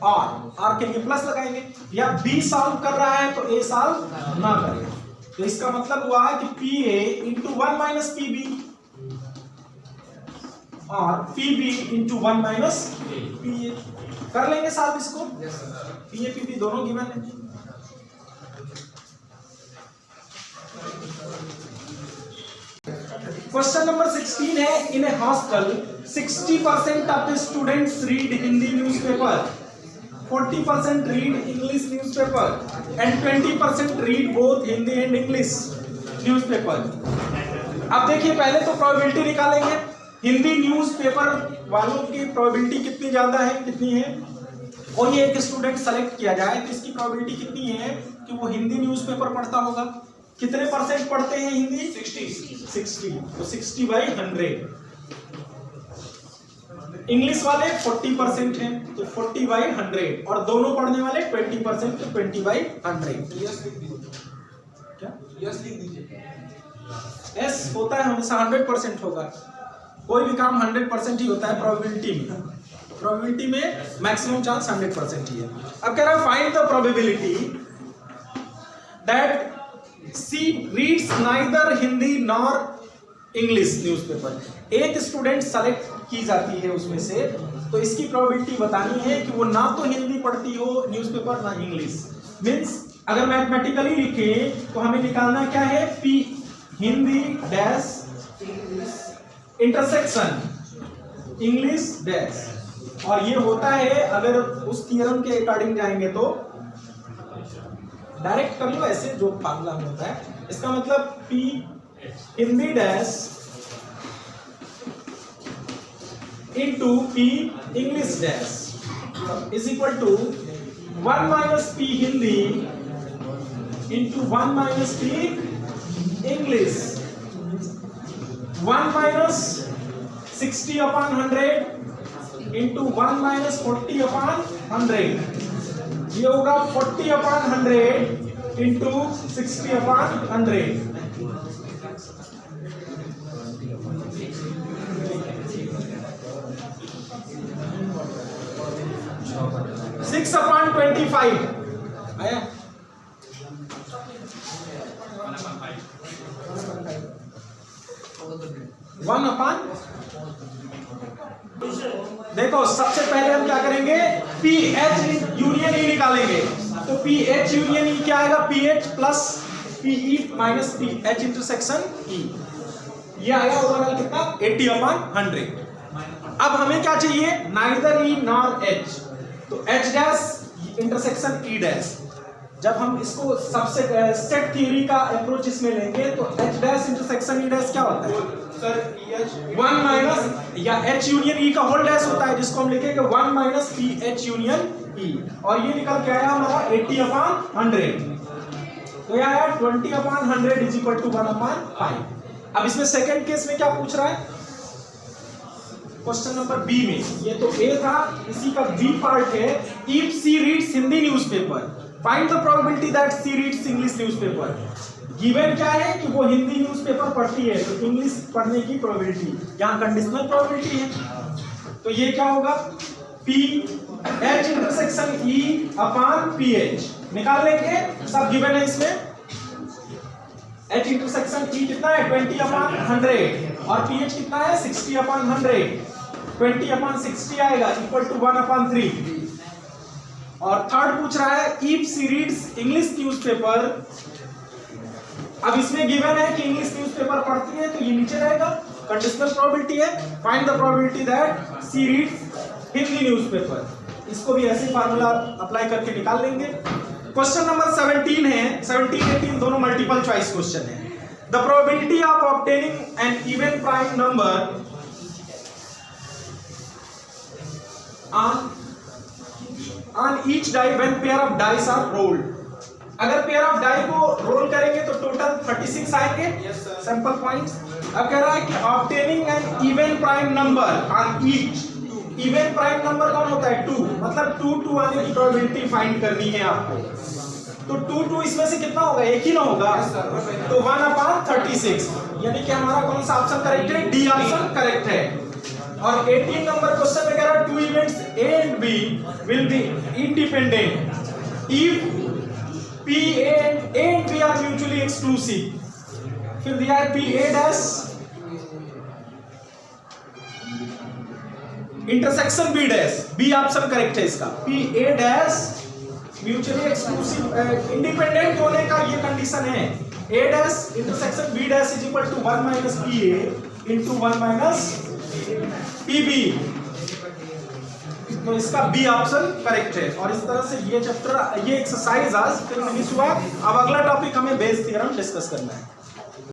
और के लिए प्लस लगाएंगे, या बी सॉल्व कर रहा है तो ए सॉल्व ना करे। तो इसका मतलब हुआ कि पी ए × 1 - pb और pb × 1 - pa। कर लेंगे साहब इसको, पी ए पी दोनों गिवन है। क्वेश्चन नंबर 16 है, in a hostel 60% of the students read Hindi newspaper, 40% read English newspaper and 20% read both Hindi and English newspaper। अब देखिए पहले तो प्रोबेबिलिटी निकालेंगे। हिंदी न्यूज़पेपर वालों की प्रोबेबिलिटी कितनी ज्यादा है, कितनी है? कोई एक स्टूडेंट सेलेक्ट किया जाए तो इसकी प्रोबेबिलिटी कितनी है कि वो हिंदी न्यूज़पेपर पढ़ता होगा। कितने परसेंट पढ़ते हैं हिंदी? 60। तो 60/100। इंग्लिश वाले 40% हैं तो 40/100 और दोनों पढ़ने वाले 20% तो 20/100। क्या यस लिख दीजिए। एस होता है हमेशा 100% होगा। कोई भी काम 100% ही होता है प्रोबेबिलिटी में। प्रोबेबिलिटी में मैक्सिमम चांस 100% ही है। अब कह रहा है find the probability that C reads neither Hindi nor English newspaper. एक स्टूडेंट सेलेक्ट की जाती है उसमें से, तो इसकी प्रोबेबिलिटी बतानी है कि वो ना तो हिंदी पढ़ती हो न्यूज़पेपर ना इंग्लिश। मीन्स अगर मैथमेटिकली लिखें तो हमें निकालना क्या है? P Hindi dash intersection English dash. और ये होता है, अगर उस थ्योरम के अकॉर्डिंग जाएंगे तो डायरेक्ट कर लो ऐसे जो फार्मूला में होता है। इसका मतलब P Hindi dash into P English dash is equal to 1 minus P Hindi into 1 minus P English. 1 minus 60/100 into 1 minus 40/100। ये होगा 40/100 इंटू 60/100। 6/25 आया। 1/, देखो सबसे पहले हम क्या करेंगे? पी एच यूनियन ई निकालेंगे। तो पी एच यूनियन ई क्या आएगा? P H plus P E minus P H intersection E. ये आएगा ओवरऑल कितना? 80/100। अब हमें क्या चाहिए? नाइदर ई नॉर एच। तो H dash intersection E dash. जब हम इसको सबसे सेट थ्योरी का अप्रोच इसमें लेंगे तो H dash intersection E dash क्या होता है सर? 1 माइनस या एच यूनियन ई का होल डैश होता है, जिसको हम लिखेंगे 1 माइनस पी एच यूनियन ई। और ये निकल के आया हमारा 80/100। तो यह आया 20/100 इज इक्वल टू 1/5। अब इसमें सेकंड केस में क्या पूछ रहा है? क्वेश्चन नंबर बी में, ये तो ए था, इसी का बी पार्ट है। If C reads Hindi newspaper find the probability that C reads English newspaper. Given क्या है कि वो हिंदी न्यूज़पेपर पढ़ती है, तो इंग्लिश पढ़ने की प्रोबेबिलिटी, यहाँ कंडीशनल प्रोबेबिलिटी है। तो ये क्या होगा? P H intersection E upon P H निकाल लेंगे, सब गिवन है इसमें। एच इंटरसेक्शन ई कितना है? 20/100 और पी एच कितना है? 60/100। 20/60 आएगा इक्वल टू 1/3। और थर्ड पूछ रहा है if C reads English newspaper. अब इसमें गिवन है कि इंग्लिश न्यूज़पेपर पढ़ती है, तो ये नीचे रहेगा, कंडीशनल प्रोबेबिलिटी है। Find the probability that C reads Hindi newspaper. इसको भी ऐसे फार्मूला अप्लाई करके निकाल लेंगे। क्वेश्चन नंबर 17 है, 17-18 दोनों मल्टीपल चॉइस क्वेश्चन है। The probability of obtaining an even prime number on each die when pair of dice are rolled। अगर पेयर ऑफ डाई को रोल करेंगे तो टोटल 36 आएंगे सैंपल पॉइंट्स। अब कह रहा है कि obtaining an even prime number on each. Even prime number कौन होता है? 2। मतलब 2 आने की प्रोबेबिलिटी फाइंड करनी है आपको। तो 2 इसमें से कितना होगा? एक ही ना होगा, तो 1/36। यानी कि हमारा कौन सा ऑप्शन करेक्ट है? डी ऑप्शन करेक्ट है। और 18 नंबर क्वेश्चन में कह रहा है 2 events A and B will be independent if P and B are mutually exclusive। फिर दिया है P A dash intersection B dash. B option correct है इसका। P A dash mutually exclusive independent होने का ये कंडीशन है। A dash intersection B dash is equal to 1 minus P A into 1 minus P B। तो इसका B option correct है। और इस तरह से ये चैप्टर, ये एक्सरसाइज आज फिर फिनिश हुआ। अब अगला टॉपिक हमें बेस थ्योरम डिस्कस करना है।